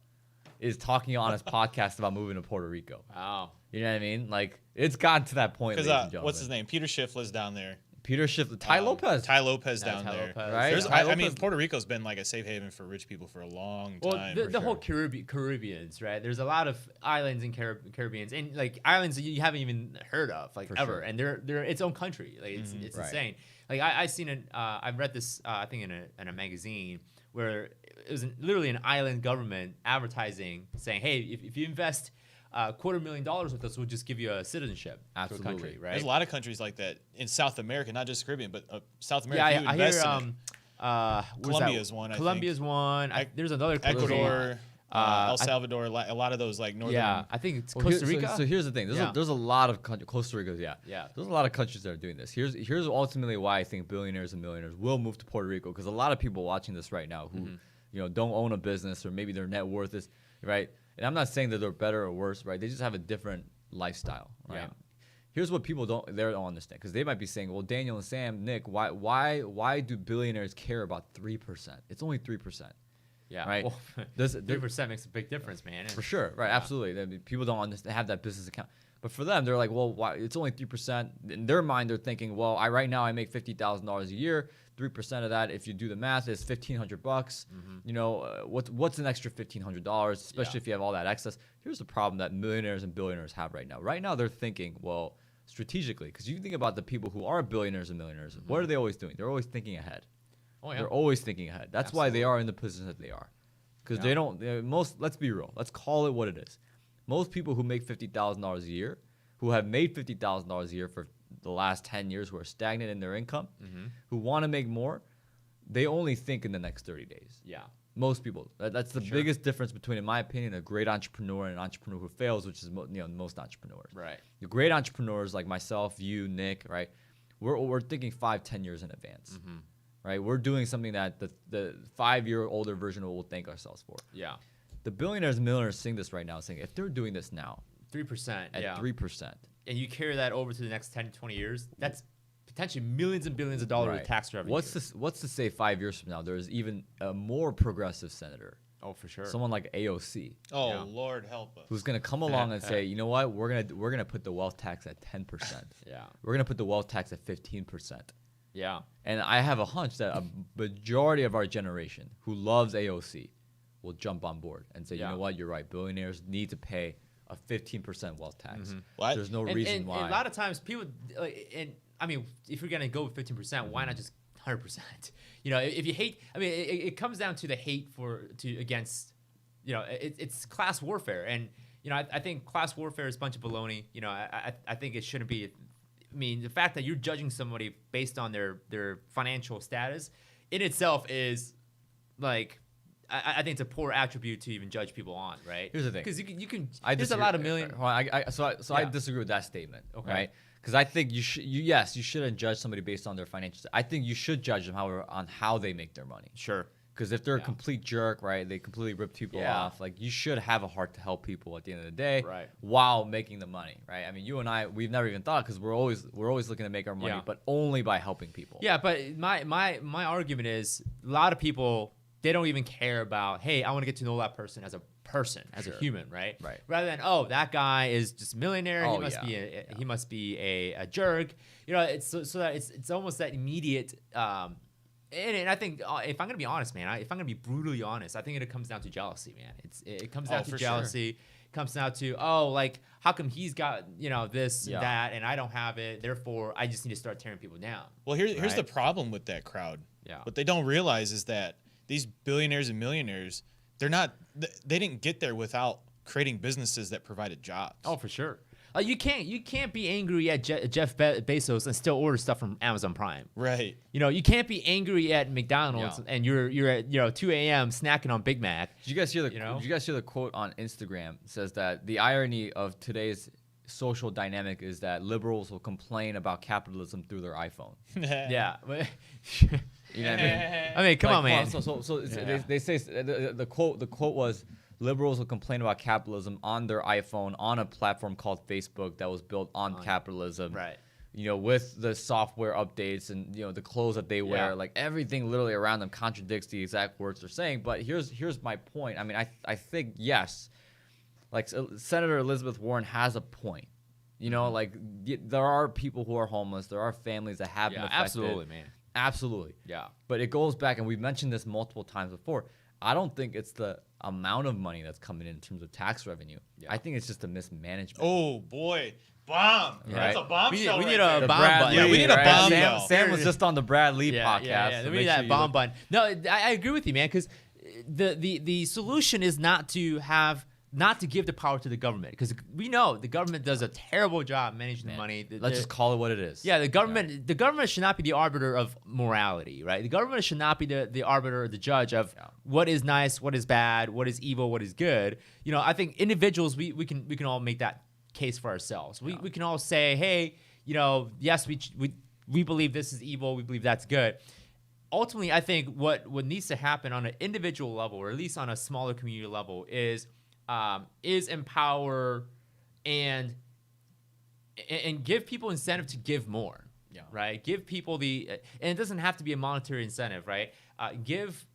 is talking on his podcast about moving to Puerto Rico. Wow. You know what I mean? Like, it's gotten to that point, ladies and Because gentlemen. what's his name? Peter Schiff lives down there. Peter Schiff, Ty Lopez. Ty Lopez Yeah, down Ty there. Lopez. Right? There's- Ty I mean, Lopez- Puerto Rico's been like a safe haven for rich people for a long Well, time. the whole Caribbeans, right? There's a lot of islands in Caribbeans, and like islands that you haven't even heard of, like For ever, sure. and they're its own country. Like it's Right. insane. Like I seen it. I've read this. I think in a magazine where it was literally an island government advertising saying, "Hey, if you invest $250,000 with us, we'll just give you a citizenship to a country." Absolutely. Right? There's a lot of countries like that in South America, not just Caribbean, but South America. Yeah, you I invest hear. in it. Colombia's one, I Colombia's one. There's another. Ecuador, El I- Salvador, a lot of those like northern. Yeah, I think it's Well, Costa Rica. So here's the thing. There's a lot of countries. Costa Rica, yeah. Yeah. There's a lot of countries that are doing this. Here's ultimately why I think billionaires and millionaires will move to Puerto Rico, because a lot of people watching this right now who don't own a business, or maybe their net worth is right. And I'm not saying that they're better or worse, right? They just have a different lifestyle, right? Yeah. Here's what people don't understand, because they might be saying, well, Daniel and Sam, Nick, why do billionaires care about 3%? It's only 3%. Yeah. Right. Well, Does 3% makes a big difference, man. For sure. Right. Yeah. Absolutely. I mean, people don't understand, have that business account. But for them, they're like, well, why? It's only 3%. In their mind, they're thinking, well, right now I make $50,000 a year. 3% of that, if you do the math, is $1,500 bucks. You know, what's an extra $1,500, especially if you have all that excess? Here's the problem that millionaires and billionaires have right now. Right now, they're thinking, well, strategically, because you think about the people who are billionaires and millionaires. What are they always doing? They're always thinking ahead. Oh, yeah. They're always thinking ahead. That's why they are in the position that they are. Because they don't, let's be real. Let's call it what it is. Most people who make $50,000 a year, who have made $50,000 a year for the last 10 years, who are stagnant in their income, who want to make more, they only think in the next 30 days. Yeah. Most people. That's the biggest difference between, in my opinion, a great entrepreneur and an entrepreneur who fails, which is most entrepreneurs. Right. The great entrepreneurs like myself, you, Nick, right? We're thinking 5-10 years in advance. Right? We're doing something that the 5-year older version will thank ourselves for. Yeah. The billionaires and millionaires seeing this right now, saying if they're doing this now 3%. at 3%, and you carry that over to the next 10 to 20 years, that's potentially millions and billions of dollars of tax revenue. What's to say 5 years from now there's even a more progressive senator? Oh, for sure. Someone like AOC. Oh, Yeah. Lord help us. Who's gonna come along and say, you know what, we're gonna put the wealth tax at 10%. Yeah. We're gonna put the wealth tax at 15%. Yeah. And I have a hunch that a majority of our generation who loves AOC will jump on board and say, you know what, you're right. Billionaires need to pay a 15% wealth tax. What? There's no reason why. And a lot of times people, I mean, if you're gonna go with 15%, why not just 100%? You know, if you hate, I mean, it comes down to the hate against, you know, it's class warfare, and you know, I think class warfare is a bunch of baloney. You know, I think it shouldn't be. I mean, the fact that you're judging somebody based on their financial status in itself is like, I think it's a poor attribute to even judge people on, right? Here's the thing. Because you can. I There's a disagree. lot of million. I disagree with that statement. Okay. Right? Because I think you shouldn't judge somebody based on their financial. I think you should judge them on how they make their money. Sure. Because if they're a complete jerk, right, they completely rip people off. Like, you should have a heart to help people at the end of the day, Right. while making the money, right? I mean, you and I, we've never even thought, because we're always looking to make our money, but only by helping people. Yeah, but my argument is a lot of people, they don't even care about, hey, I want to get to know that person, as a human, right? Right. Rather than, oh, that guy is just a millionaire. Oh, He must be a jerk. You know, it's so that it's almost that immediate. And I think, if I'm gonna be honest, man, if I'm gonna be brutally honest, I think it comes down to jealousy, man. It comes down to jealousy. It comes down to, like, how come he's got, you know, this and that, and I don't have it, therefore I just need to start tearing people down. Well, here's the problem with that crowd. Yeah. What they don't realize is that these billionaires and millionaires, they didn't get there without creating businesses that provided jobs. Oh, for sure. You can't be angry at Jeff Bezos and still order stuff from Amazon Prime. Right. You know, you can't be angry at McDonald's and you're at 2 a.m. snacking on Big Mac. Did you guys hear the quote on Instagram? It says that the irony of today's social dynamic is that liberals will complain about capitalism through their iPhone. Yeah. You know what I mean? I mean, come on, man. They say the quote was, liberals will complain about capitalism on their iPhone on a platform called Facebook that was built on capitalism. Right. You know, with the software updates and, you know, the clothes that they wear, like, everything literally around them contradicts the exact words they're saying. But here's my point. I mean, I think, yes, like, Senator Elizabeth Warren has a point. You know, like, there are people who are homeless. There are families that have been affected. Absolutely, man. Absolutely. Yeah. But it goes back, and we've mentioned this multiple times before. I don't think it's the amount of money that's coming in terms of tax revenue. Yeah. I think it's just a mismanagement. Oh, boy. Bomb. Right. That's a bombshell. We need right a there. bomb button. Yeah, we need a bomb button. Sam was just on the Brad Lee podcast. Yeah. So We need that bomb button. No, I agree with you, man, because the solution is not to give the power to the government, because we know the government does a terrible job managing the money. Let's just call it what it is. Yeah, the government should not be the arbiter of morality, right? The government should not be the arbiter or the judge of what is nice, what is bad, what is evil, what is good. You know, I think individuals, we can all make that case for ourselves. We can all say, hey, you know, yes, we believe this is evil, we believe that's good. Ultimately, I think what needs to happen on an individual level, or at least on a smaller community level, is empower and and give people incentive to give more. Yeah. Right. Give people and it doesn't have to be a monetary incentive, right? Give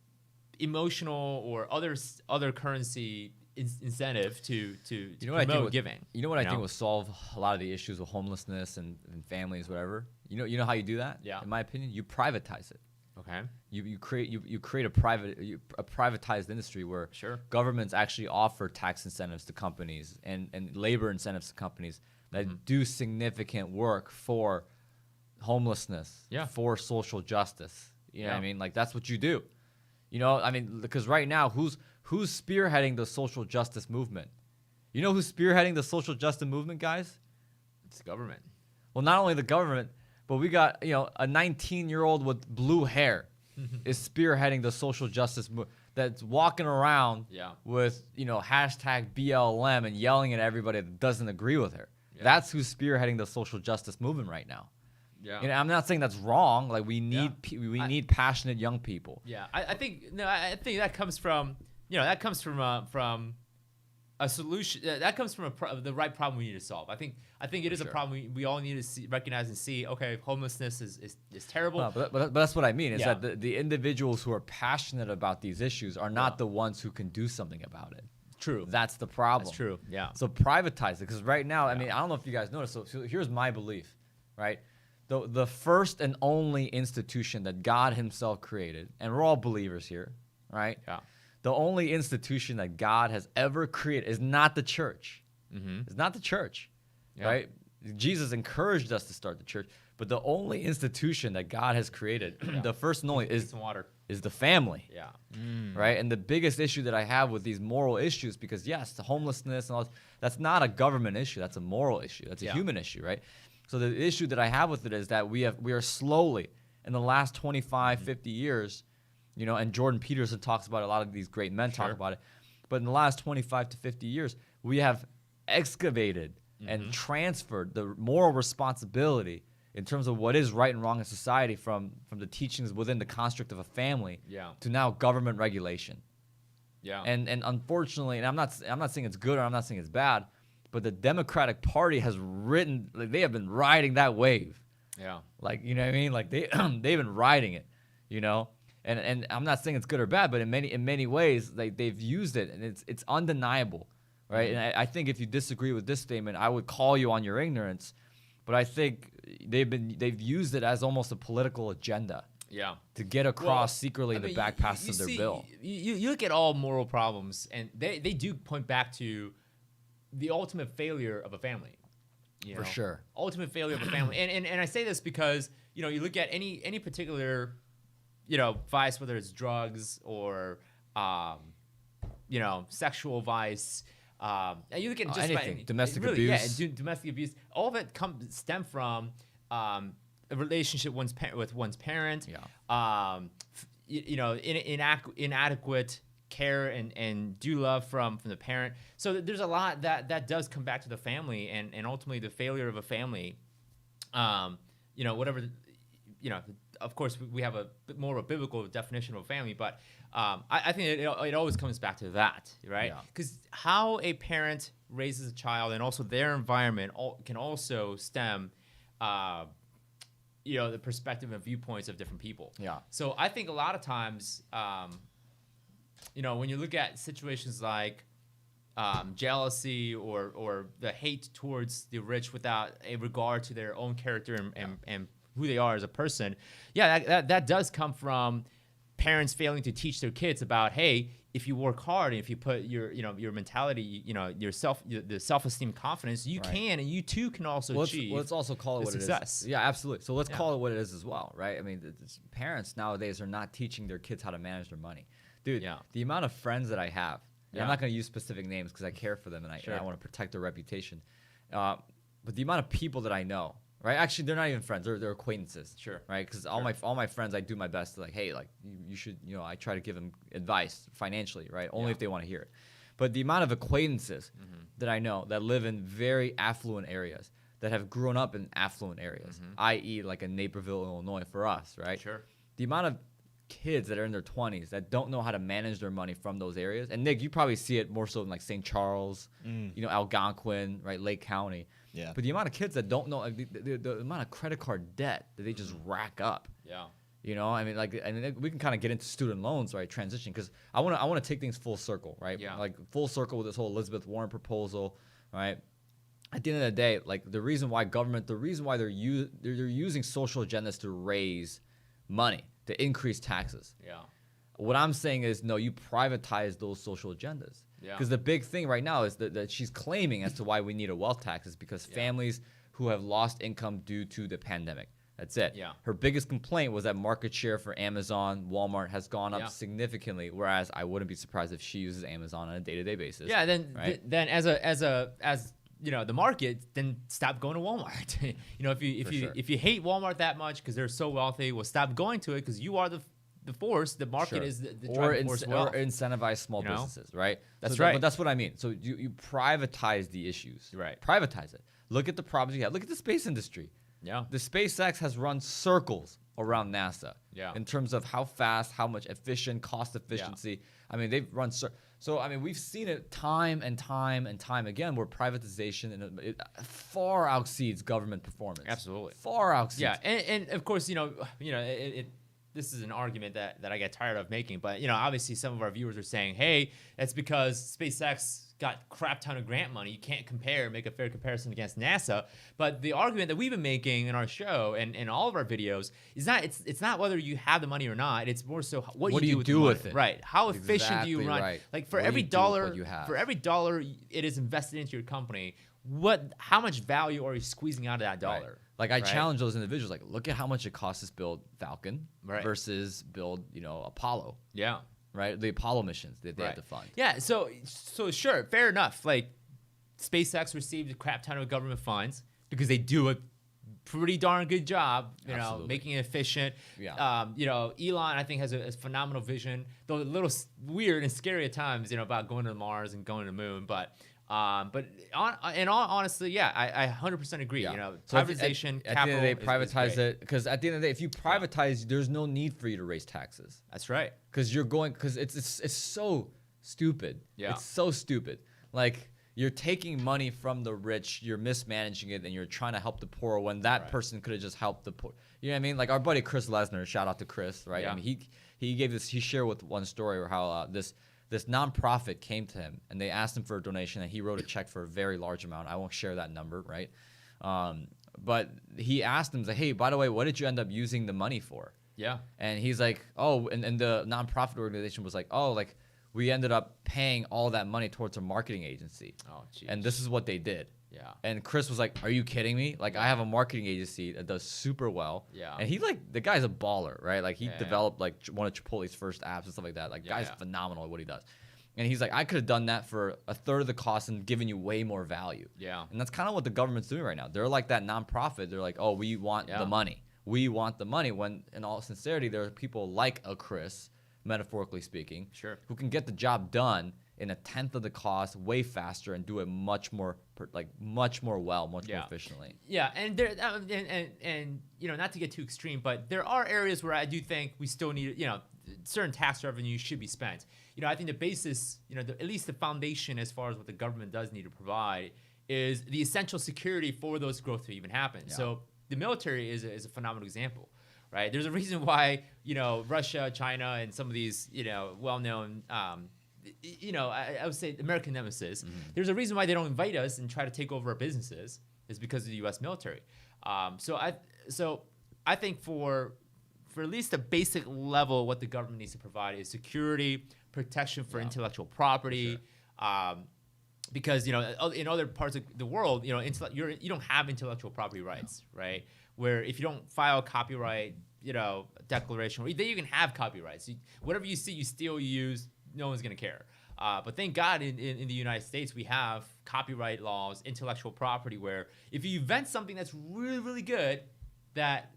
emotional or other currency incentive to promote giving. You know what I think will solve a lot of the issues with homelessness and families, whatever. You know how you do that? Yeah. In my opinion, you privatize it. Okay. You create a privatized industry where Sure. governments actually offer tax incentives to companies and labor incentives to companies that do significant work for homelessness, for social justice. You know what I mean? Like, that's what you do. You know, I mean, because right now, who's spearheading the social justice movement? You know who's spearheading the social justice movement, guys? It's the government. Well, not only the government, but we got, a 19-year-old with blue hair is spearheading the social justice movement, that's walking around with, hashtag BLM and yelling at everybody that doesn't agree with her. Yeah. That's who's spearheading the social justice movement right now. Yeah. I'm not saying that's wrong. Like, we need we need passionate young people. Yeah. I think that comes from, from a solution that comes from the right problem we need to solve. I think it is a problem we all need to recognize and see. Okay, homelessness is terrible. No, but that's what I mean. Is that the individuals who are passionate about these issues are not the ones who can do something about it. True. That's the problem. That's true. Yeah. So privatize it, because right now, I mean, I don't know if you guys noticed. So here's my belief, right? The first and only institution that God Himself created, and we're all believers here, right? Yeah. The only institution that God has ever created is not the church. It's not the church, right? Jesus encouraged us to start the church, but the only institution that God has created, the first and only, is the family. Yeah. Right? And the biggest issue that I have with these moral issues, because yes, the homelessness and all that's not a government issue. That's a moral issue. That's a human issue, right? So the issue that I have with it is that we are slowly, in the last 25, 50 years, and Jordan Peterson talks about it, a lot of these great men talk about it, but in the last 25 to 50 years, we have excavated and transferred the moral responsibility in terms of what is right and wrong in society from the teachings within the construct of a family to now government regulation. Yeah. And unfortunately, and I'm not saying it's good or I'm not saying it's bad, but the Democratic Party has they have been riding that wave. Yeah. Like, you know what I mean? Like they've been riding it, And I'm not saying it's good or bad, but in many ways, they've used it, and it's undeniable, right? And I think if you disagree with this statement, I would call you on your ignorance. But I think they've used it as almost a political agenda. Yeah. To get across secretly in the back passes of their bill. You look at all moral problems, and they do point back to the ultimate failure of a family. For sure. Ultimate failure of a family. And I say this because, you look at any particular, vice, whether it's drugs or, sexual vice. You look at just anything, domestic abuse. Yeah, domestic abuse. All of it stem from a relationship with one's parent. Yeah. Inadequate care and due love from the parent. So there's a lot that does come back to the family and ultimately the failure of a family. Whatever. Of course, we have a bit more of a biblical definition of a family, but I think it always comes back to that, right? Because how a parent raises a child and also their environment can also stem, the perspective and viewpoints of different people. Yeah. So I think a lot of times, when you look at situations like jealousy or the hate towards the rich without a regard to their own character and who they are as a person, that does come from parents failing to teach their kids about, hey, if you work hard and if you put your mentality, the self-esteem, confidence, you can, and you too can also achieve. Let's also call it what success. It is. Yeah, absolutely. So let's call it what it is as well, right? I mean, parents nowadays are not teaching their kids how to manage their money. Dude, the amount of friends that I have, and I'm not going to use specific names because I care for them and I want to protect their reputation. But the amount of people that I know, right? Actually, they're not even friends; they're acquaintances. Sure. Right? Because all my friends, I do my best to hey, you should, I try to give them advice financially, right? Only if they want to hear it. But the amount of acquaintances that I know that live in very affluent areas, that have grown up in affluent areas, i.e., like in Naperville, Illinois, for us, right? Sure. The amount of kids that are in their 20s that don't know how to manage their money from those areas, and Nick, you probably see it more so in like St. Charles, Algonquin, right, Lake County. Yeah. But the amount of kids that don't know, like, the amount of credit card debt that they just rack up. Yeah. You know, I mean, we can kind of get into student loans, right? Transition, because I want to take things full circle, right? Yeah. Like full circle with this whole Elizabeth Warren proposal, right? At the end of the day, like the reason why they're using social agendas to raise money, to increase taxes. Yeah. What I'm saying is, no, you privatize those social agendas. Yeah. Because the big thing right now is that she's claiming as to why we need a wealth tax is because families who have lost income due to the pandemic. That's it. Yeah. Her biggest complaint was that market share for Amazon, Walmart has gone up significantly. Whereas I wouldn't be surprised if she uses Amazon on a day-to-day basis. Yeah. Then right? then as you know, the market, then stop going to Walmart. You know, if you hate Walmart that much because they're so wealthy, well, stop going to it because you are the force. The market is the driving force. Or incentivize small businesses, right? That's right. But that's what I mean. So you privatize the issues. Right. Privatize it. Look at the problems you have. Look at the space industry. Yeah. The SpaceX has run circles around NASA. Yeah. In terms of how fast, how much cost efficiency. I mean, they've run so I mean, we've seen it time and time and time again where privatization it far exceeds government performance. Absolutely. Far exceeds. Yeah, and of course, this is an argument that I get tired of making, but obviously some of our viewers are saying, hey, that's because SpaceX got crap ton of grant money. You can't make a fair comparison against NASA. But the argument that we've been making in our show and all of our videos is it's not whether you have the money or not. It's more so what you do with it. Right. How efficient do you run? Right. Like for every dollar it is invested into your company, how much value are you squeezing out of that dollar? Right. Like I challenge those individuals, like look at how much it costs to build Falcon versus build, Apollo. Yeah. Right? The Apollo missions that they had to fund. Yeah, so sure, fair enough. Like SpaceX received a crap ton of government funds because they do a pretty darn good job, making it efficient. Yeah. Elon I think has a phenomenal vision, though a little weird and scary at times, about going to Mars and going to the moon, but honestly, yeah, I 100% agree. Yeah. Privatization, at the end of the day, privatize is it, because at the end of the day, if you privatize, there's no need for you to raise taxes. That's right. Because it's so stupid. Yeah. It's so stupid. Like you're taking money from the rich, you're mismanaging it, and you're trying to help the poor when that person could have just helped the poor. You know what I mean? Like our buddy Chris Lesnar, shout out to Chris, right? Yeah. I mean, he shared with one story where how this nonprofit came to him and they asked him for a donation and he wrote a check for a very large amount. I won't share that number, right? But he asked him, like, hey, by the way, what did you end up using the money for? Yeah. And he's like, oh, and the nonprofit organization was like, oh, like we ended up paying all that money towards a marketing agency. Oh, geez. And this is what they did. Yeah. And Chris was like, are you kidding me? Like, I have a marketing agency that does super well. Yeah. And the guy's a baller, right? Like, he developed, like, one of Chipotle's first apps and stuff like that. Like, guy's phenomenal at what he does. And he's like, I could have done that for a third of the cost and given you way more value. Yeah. And that's kind of what the government's doing right now. They're like that nonprofit. They're like, oh, we want the money. We want the money. When, in all sincerity, there are people like a Chris, metaphorically speaking, who can get the job done in a tenth of the cost, way faster, and do it much more more efficiently. Yeah, and there, and not to get too extreme, but there are areas where I do think we still need, certain tax revenue should be spent. I think the basis, at least the foundation as far as what the government does need to provide is the essential security for those growth to even happen. Yeah. So the military is a phenomenal example, right? There's a reason why, Russia, China, and some of these, well-known, I would say American nemesis, there's a reason why they don't invite us and try to take over our businesses is because of the U.S. military. So I think for at least a basic level, what the government needs to provide is security, protection for intellectual property, because in other parts of the world, you don't have intellectual property rights, right? Where if you don't file a copyright, declaration, then you can have copyrights. Whatever you see, you steal, you use, no one's gonna care. But thank God in the United States we have copyright laws, intellectual property, where if you invent something that's really, really good, that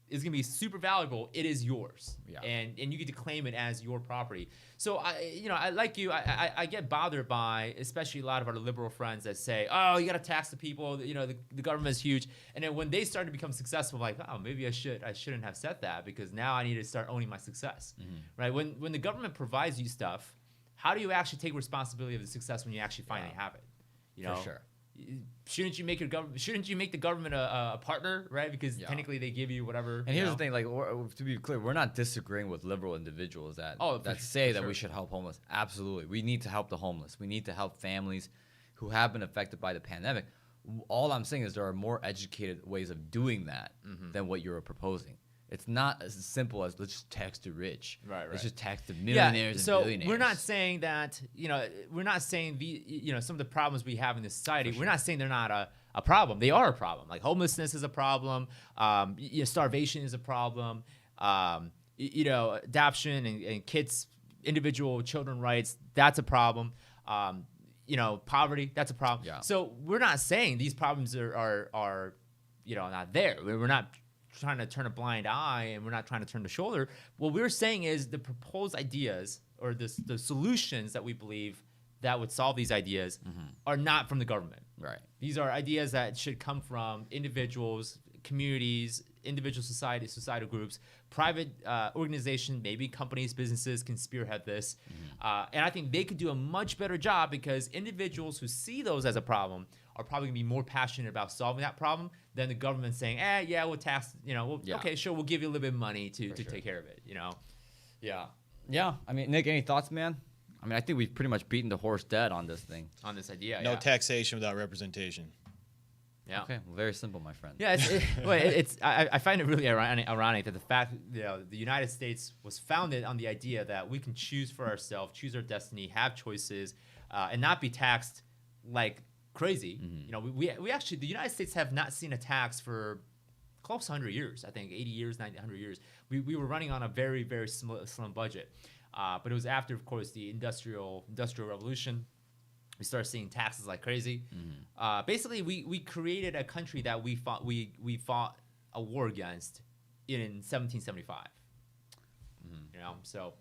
is going to be super valuable, it is yours. Yeah. And you get to claim it as your property. So I get bothered by, especially a lot of our liberal friends that say, oh, you got to tax the people, the government is huge. And then when they start to become successful, like, oh, maybe I shouldn't have said that because now I need to start owning my success. Right? When the government provides you stuff, how do you actually take responsibility of the success when you actually finally have it? For sure. shouldn't you make the government a partner, right? Because technically they give you whatever. And here's the thing, like to be clear, we're not disagreeing with liberal individuals that say that we should help homeless. Absolutely, we need to help the homeless. We need to help families who have been affected by the pandemic. All I'm saying is there are more educated ways of doing that than what you're proposing. It's not as simple as let's just tax the rich. Right. Let's just tax the millionaires and billionaires. So we're not saying that, we're not saying some of the problems we have in this society, we're not saying they're not a problem. They are a problem. Like homelessness is a problem. Starvation is a problem. Adoption and kids, individual children rights, that's a problem. Poverty, that's a problem. Yeah. So we're not saying these problems are not there. We're not trying to turn a blind eye, and we're not trying to turn the shoulder. What we're saying is the proposed ideas or the solutions that we believe that would solve these ideas are not from the government. Right. These are ideas that should come from individuals, communities, individual societal groups, private organizations, maybe companies, businesses can spearhead this. And I think they could do a much better job because individuals who see those as a problem are probably gonna be more passionate about solving that problem than the government saying, we'll tax, okay, sure, we'll give you a little bit of money to take care of it, Yeah. Yeah. I mean, Nick, any thoughts, man? I mean, I think we've pretty much beaten the horse dead on this thing. On this idea, No taxation without representation. Yeah. Okay. Well, very simple, my friend. Yeah. I find it really ironic that the fact the United States was founded on the idea that we can choose for ourselves, choose our destiny, have choices, and not be taxed like crazy. We actually, the United States have not seen a tax for close to 100 years. I think 80 years, 90, 100 years. We were running on a very, very slim budget. But it was after, of course, the industrial revolution. We started seeing taxes like crazy. Basically, we created a country that we fought a war against in 1775. So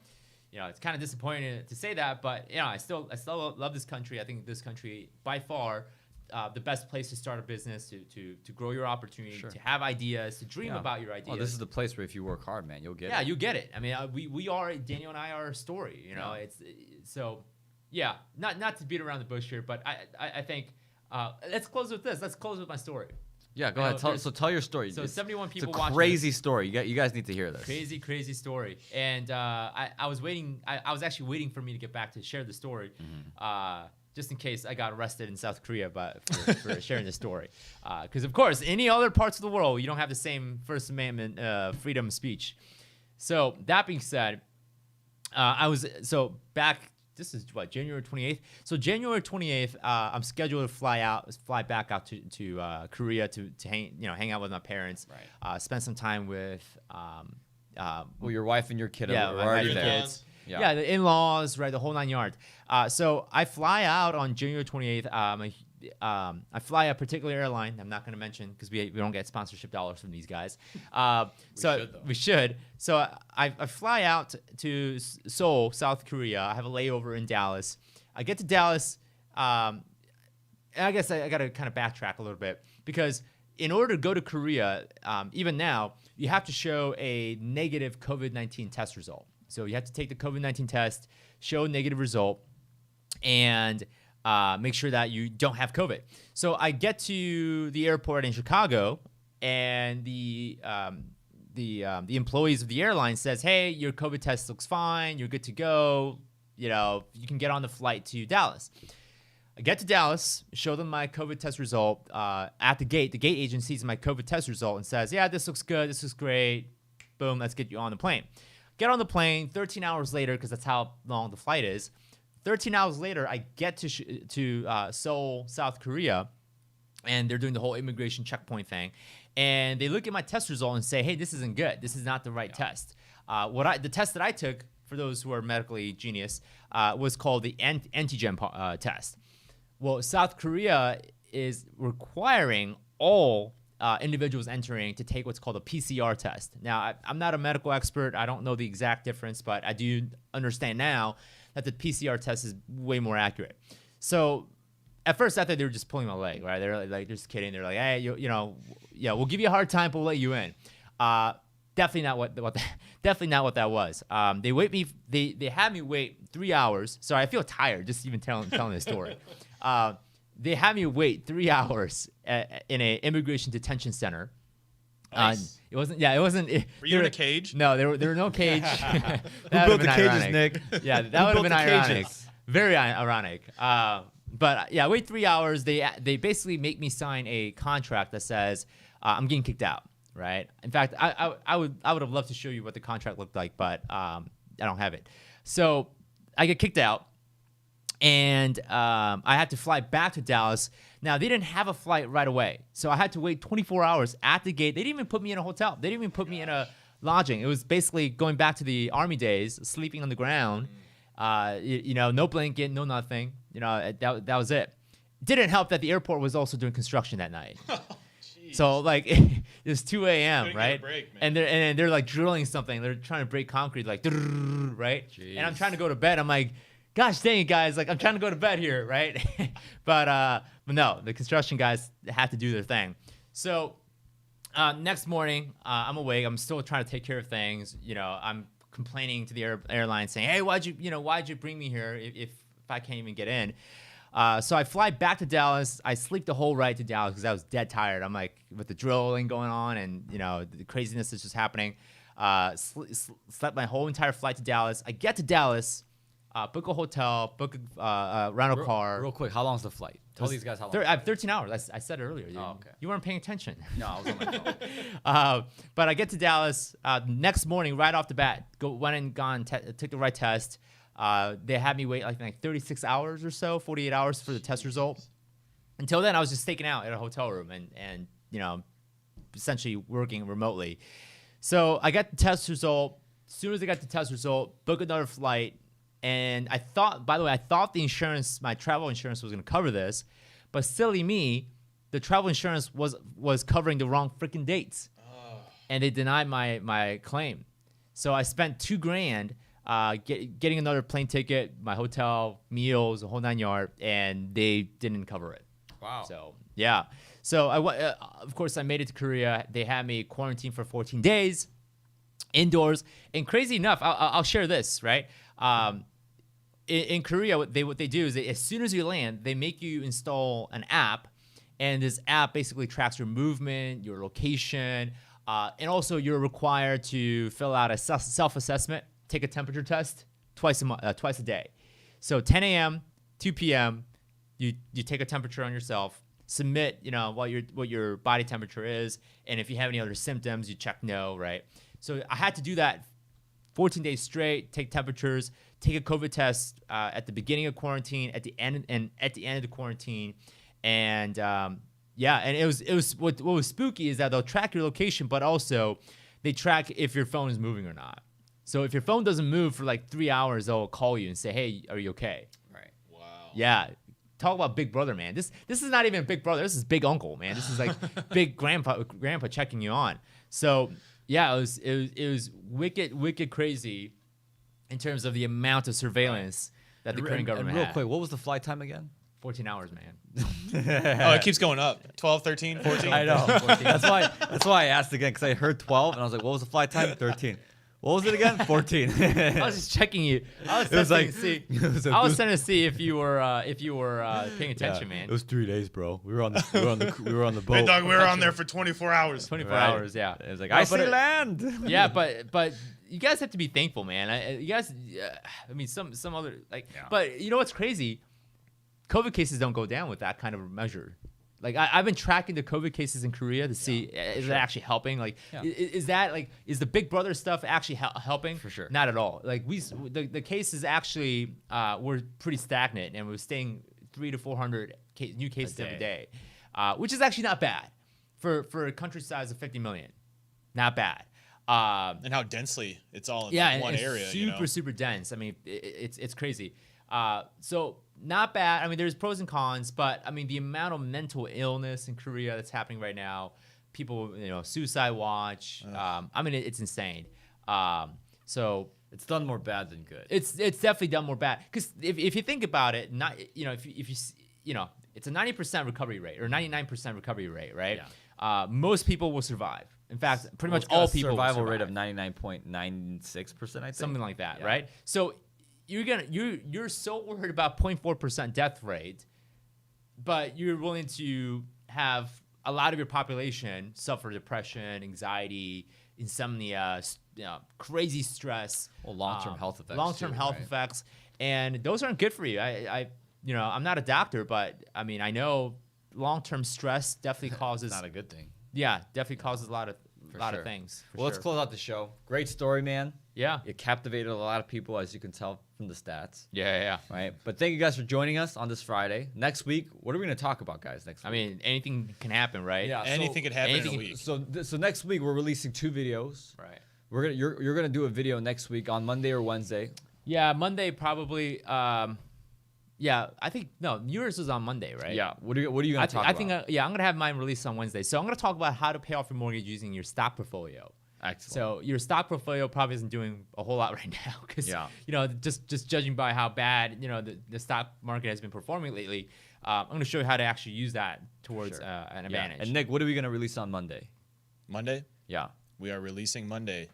it's kind of disappointing to say that, but I still love this country. I think this country by far the best place to start a business, to grow your opportunity, to have ideas, to dream about your ideas. Oh, this is the place where if you work hard, man, you'll get it. Yeah, you get it. I mean, we are, Daniel and I are a story. It's so. Yeah, not to beat around the bush here, but I think let's close with this. Let's close with my story. Yeah, go ahead. Tell your story. So 71 people watching. It's watching. A crazy story. You guys need to hear this. Crazy story. And I was waiting. I was actually waiting for me to get back to share the story, just in case I got arrested in South Korea, for sharing this story. Because of course, any other parts of the world, you don't have the same First Amendment freedom of speech. So that being said, back. This is January 28th. So January 28th, I'm scheduled to fly back out to Korea to hang out with my parents, spend some time with your wife and your kid are my already there. Kids. Yeah, the in-laws, right, the whole 9 yards. So I fly out on January 28th. I fly a particular airline I'm not going to mention because we don't get sponsorship dollars from these guys. We should. So I fly out to Seoul, South Korea. I have a layover in Dallas. I get to Dallas. And I guess I got to kind of backtrack a little bit because in order to go to Korea, even now, you have to show a negative COVID-19 test result. So you have to take the COVID-19 test, show a negative result, and make sure that you don't have COVID. So I get to the airport in Chicago, and the employees of the airline says, "Hey, your COVID test looks fine. You're good to go. You can get on the flight to Dallas." I get to Dallas, show them my COVID test result. At the gate agent sees my COVID test result and says, "Yeah, this looks good. This looks great. Boom, let's get you on the plane." Get on the plane 13 hours later, because that's how long the flight is. 13 hours later, I get to Seoul, South Korea, and they're doing the whole immigration checkpoint thing. And they look at my test result and say, "Hey, this isn't good. This is not the right test." The test that I took, for those who are medically genius, was called the antigen test. Well, South Korea is requiring all individuals entering to take what's called a PCR test. Now, I'm not a medical expert. I don't know the exact difference, but I do understand now that the PCR test is way more accurate. So at first, I thought they were just pulling my leg, right? They're like just kidding. They're like, "Hey, we'll give you a hard time, but we'll let you in." Definitely not what that was. They had me wait 3 hours. Sorry, I feel tired just even telling this story. they had me wait 3 hours in an immigration detention center. Nice. It wasn't. Yeah, it wasn't. Were you in a cage? No, there were no cage. Who built the cages, Nick? Yeah, that would have been ironic. Very ironic. But yeah, wait 3 hours. They basically make me sign a contract that says I'm getting kicked out. Right. In fact, I would have loved to show you what the contract looked like, but I don't have it. So I get kicked out, and I had to fly back to Dallas. Now, they didn't have a flight right away, so I had to wait 24 hours at the gate. They didn't even put me in a hotel. They didn't even put me in a lodging. It was basically going back to the Army days, sleeping on the ground. No blanket, no nothing. That was it. Didn't help that the airport was also doing construction that night. So like it was 2 a.m. right, break, and they're like drilling something. They're trying to break concrete, like right. Jeez. And I'm trying to go to bed. I'm like, gosh dang it, guys! Like I'm trying to go to bed here, right? but no, the construction guys had to do their thing. So next morning, I'm awake. I'm still trying to take care of things. I'm complaining to the airline, saying, hey, why'd you bring me here if I can't even get in? So I fly back to Dallas. I sleep the whole ride to Dallas because I was dead tired. I'm like, with the drilling going on and, the craziness that's just happening. Slept my whole entire flight to Dallas. I get to Dallas, book a hotel, rent a car. Real quick, how long's the flight? Tell these guys how long. I have 13 hours. I said it earlier. Oh, okay. You weren't paying attention. No, I was on my phone. But I get to Dallas. Next morning, right off the bat, went and took the right test. They had me wait like 36 hours or so, 48 hours for the test result. Until then, I was just staking out at a hotel room and essentially working remotely. So I got the test result. As soon as I got the test result, booked another flight. And I thought the insurance, my travel insurance was going to cover this. But silly me, the travel insurance was covering the wrong freaking dates. Oh. And they denied my claim. So I spent $2,000 getting another plane ticket, my hotel, meals, the whole 9 yards, and they didn't cover it. Wow. So yeah. So of course I made it to Korea. They had me quarantined for 14 days, indoors. And crazy enough, I'll share this, right? In Korea, what they do is as soon as you land, they make you install an app, and this app basically tracks your movement, your location, and also you're required to fill out a self-assessment. Take a temperature test twice a day. So 10 a.m., 2 p.m., you take a temperature on yourself, submit, what your body temperature is, and if you have any other symptoms, you check no, right? So I had to do that 14 days straight, take temperatures, take a COVID test at the beginning of quarantine, at the end of the quarantine, and and it was what was spooky is that they'll track your location, but also they track if your phone is moving or not. So if your phone doesn't move for like 3 hours, they'll call you and say, "Hey, are you okay?" Right. Wow. Yeah. Talk about Big Brother, man. This is not even Big Brother. This is Big Uncle, man. This is like big grandpa checking you on. So yeah, it was wicked crazy in terms of the amount of surveillance that the Korean government real had. quick, what was the flight time again? 14 hours, man. Oh, it keeps going up. 12, 13, 14. I know. That's why I asked again, because I heard 12 and I was like, what was the flight time? 13. What was it again? 14. I was just checking you. I was trying to see if you were paying attention, man. It was 3 days, bro. We were on the boat. Hey, dog, we were on there for 24 hours. 24 hours, yeah. It was like, I see land. Yeah, but you guys have to be thankful, man. You guys, I mean, some other but you know what's crazy? COVID cases don't go down with that kind of measure. Like I've been tracking the COVID cases in Korea to see is it actually helping? Like is the Big Brother stuff actually helping? For sure. Not at all. Like the cases actually were pretty stagnant, and we're staying 300 to 400 new cases every day, which is actually not bad for a country size of 50 million. Not bad. And how densely it's all in one area. Super dense. I mean, it's crazy. So not bad. I mean, there's pros and cons, but I mean, the amount of mental illness in Korea that's happening right now, people, suicide watch. I mean, it's insane. So it's done more bad than good. It's definitely done more bad because if you think about it, not if you it's a 90% recovery rate or 99% recovery rate, right? Yeah. Most people will survive. In fact, pretty much all people survival rate of 99.96%, I think. Something like that, right? So you're so worried about 0.4% death rate but you're willing to have a lot of your population suffer depression, anxiety, insomnia, crazy stress, long-term health effects. Long-term health effects, and those aren't good for you. I'm not a doctor, but I mean, I know long-term stress definitely causes. Not a good thing. Yeah, definitely causes a lot of things. Well, let's close out the show. Great story, man. Yeah, it captivated a lot of people, as you can tell from the stats. Yeah. Right, but thank you guys for joining us on this Friday. Next week, what are we going to talk about, guys? Next week. I mean, anything can happen, right? Yeah, anything could happen in a week. So next week we're releasing 2 videos. Right. You're gonna do a video next week on Monday or Wednesday. Yeah, Monday probably. Yeah, I think yours is on Monday, right? Yeah. What are you gonna talk about? I think I'm gonna have mine released on Wednesday. So I'm gonna talk about how to pay off your mortgage using your stock portfolio. Excellent. So your stock portfolio probably isn't doing a whole lot right now because just judging by how bad the stock market has been performing lately. I'm gonna show you how to actually use that towards an advantage. And Nick, what are we gonna release on Monday? Monday? Yeah. We are releasing Monday.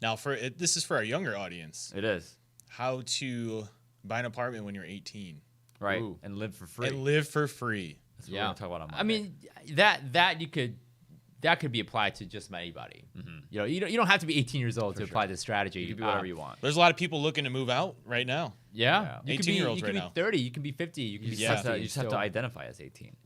Now, this is for our younger audience. It is. How to buy an apartment when you're 18. Right. Ooh. And live for free. That's what we're gonna talk about on Monday. I mean, that could be applied to just about anybody. Mm-hmm. You don't have to be 18 years old to apply this strategy. You can do whatever you want. There's a lot of people looking to move out right now. Yeah. 18-year-olds right now. You can be 30. You can be 50. You can be 60. You just have to identify as 18.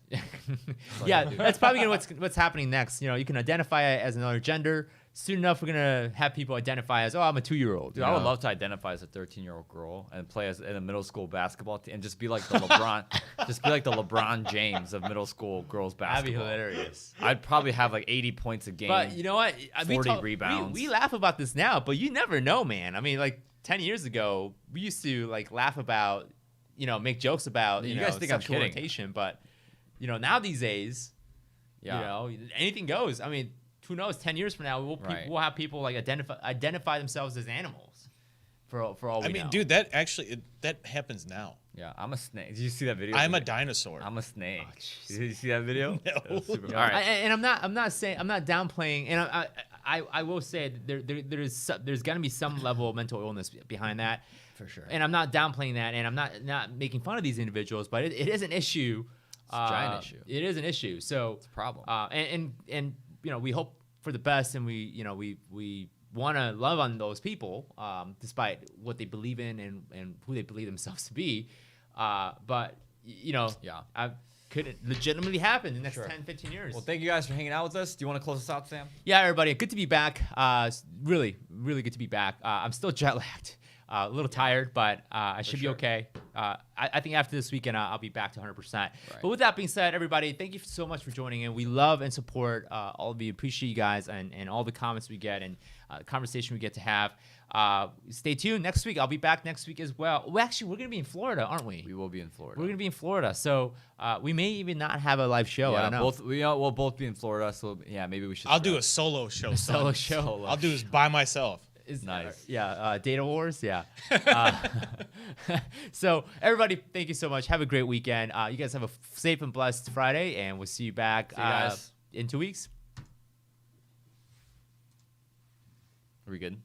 Yeah, that's probably what's happening next. You can identify as another gender. Soon enough, we're gonna have people identify as, I'm a 2-year-old. Dude, I would love to identify as a 13-year-old girl and play in a middle school basketball team and just be like the LeBron, LeBron James of middle school girls basketball. That'd be hilarious. I'd probably have like 80 points a game. But you know what? 40 rebounds. We laugh about this now, but you never know, man. I mean, like 10 years ago, we used to like laugh about, make jokes about, you guys think I'm kidding? Orientation, but now these days, anything goes. I mean, who knows? 10 years from now, we'll have people like identify themselves as animals. For all we know. I mean, dude, that happens now. Yeah, I'm a snake. Did you see that video? I'm a dinosaur. I'm a snake. Did you see that video? No. All right. And I'm not downplaying. And I will say that there's gonna be some level of mental illness behind that. For sure. And I'm not downplaying that. And I'm not making fun of these individuals, but it is an issue. It's a giant issue. It is an issue. So it's a problem. And we hope for the best, and we want to love on those people, despite what they believe in and who they believe themselves to be. But I could legitimately happen in the next 10, 15 years. Well, thank you guys for hanging out with us. Do you want to close us out, Sam? Yeah, everybody, good to be back. Really, really good to be back. I'm still jet lagged. A little tired, but I should be okay. I think after this weekend, I'll be back to 100%. Right. But with that being said, everybody, thank you so much for joining in. We love and support all of you. Appreciate you guys and all the comments we get and the conversation we get to have. Stay tuned. Next week, I'll be back next week as well. Well, actually, we're going to be in Florida, aren't we? We will be in Florida. We're going to be in Florida. So we may even not have a live show. Yeah, I don't know. We'll both be in Florida. So, yeah, maybe we should. I'll do a solo show. Solo show. I'll do this by myself. Nice. Data wars. Yeah. So everybody, thank you so much. Have a great weekend. You guys have a safe and blessed Friday, and we'll see you back guys. in 2 weeks. Are we good?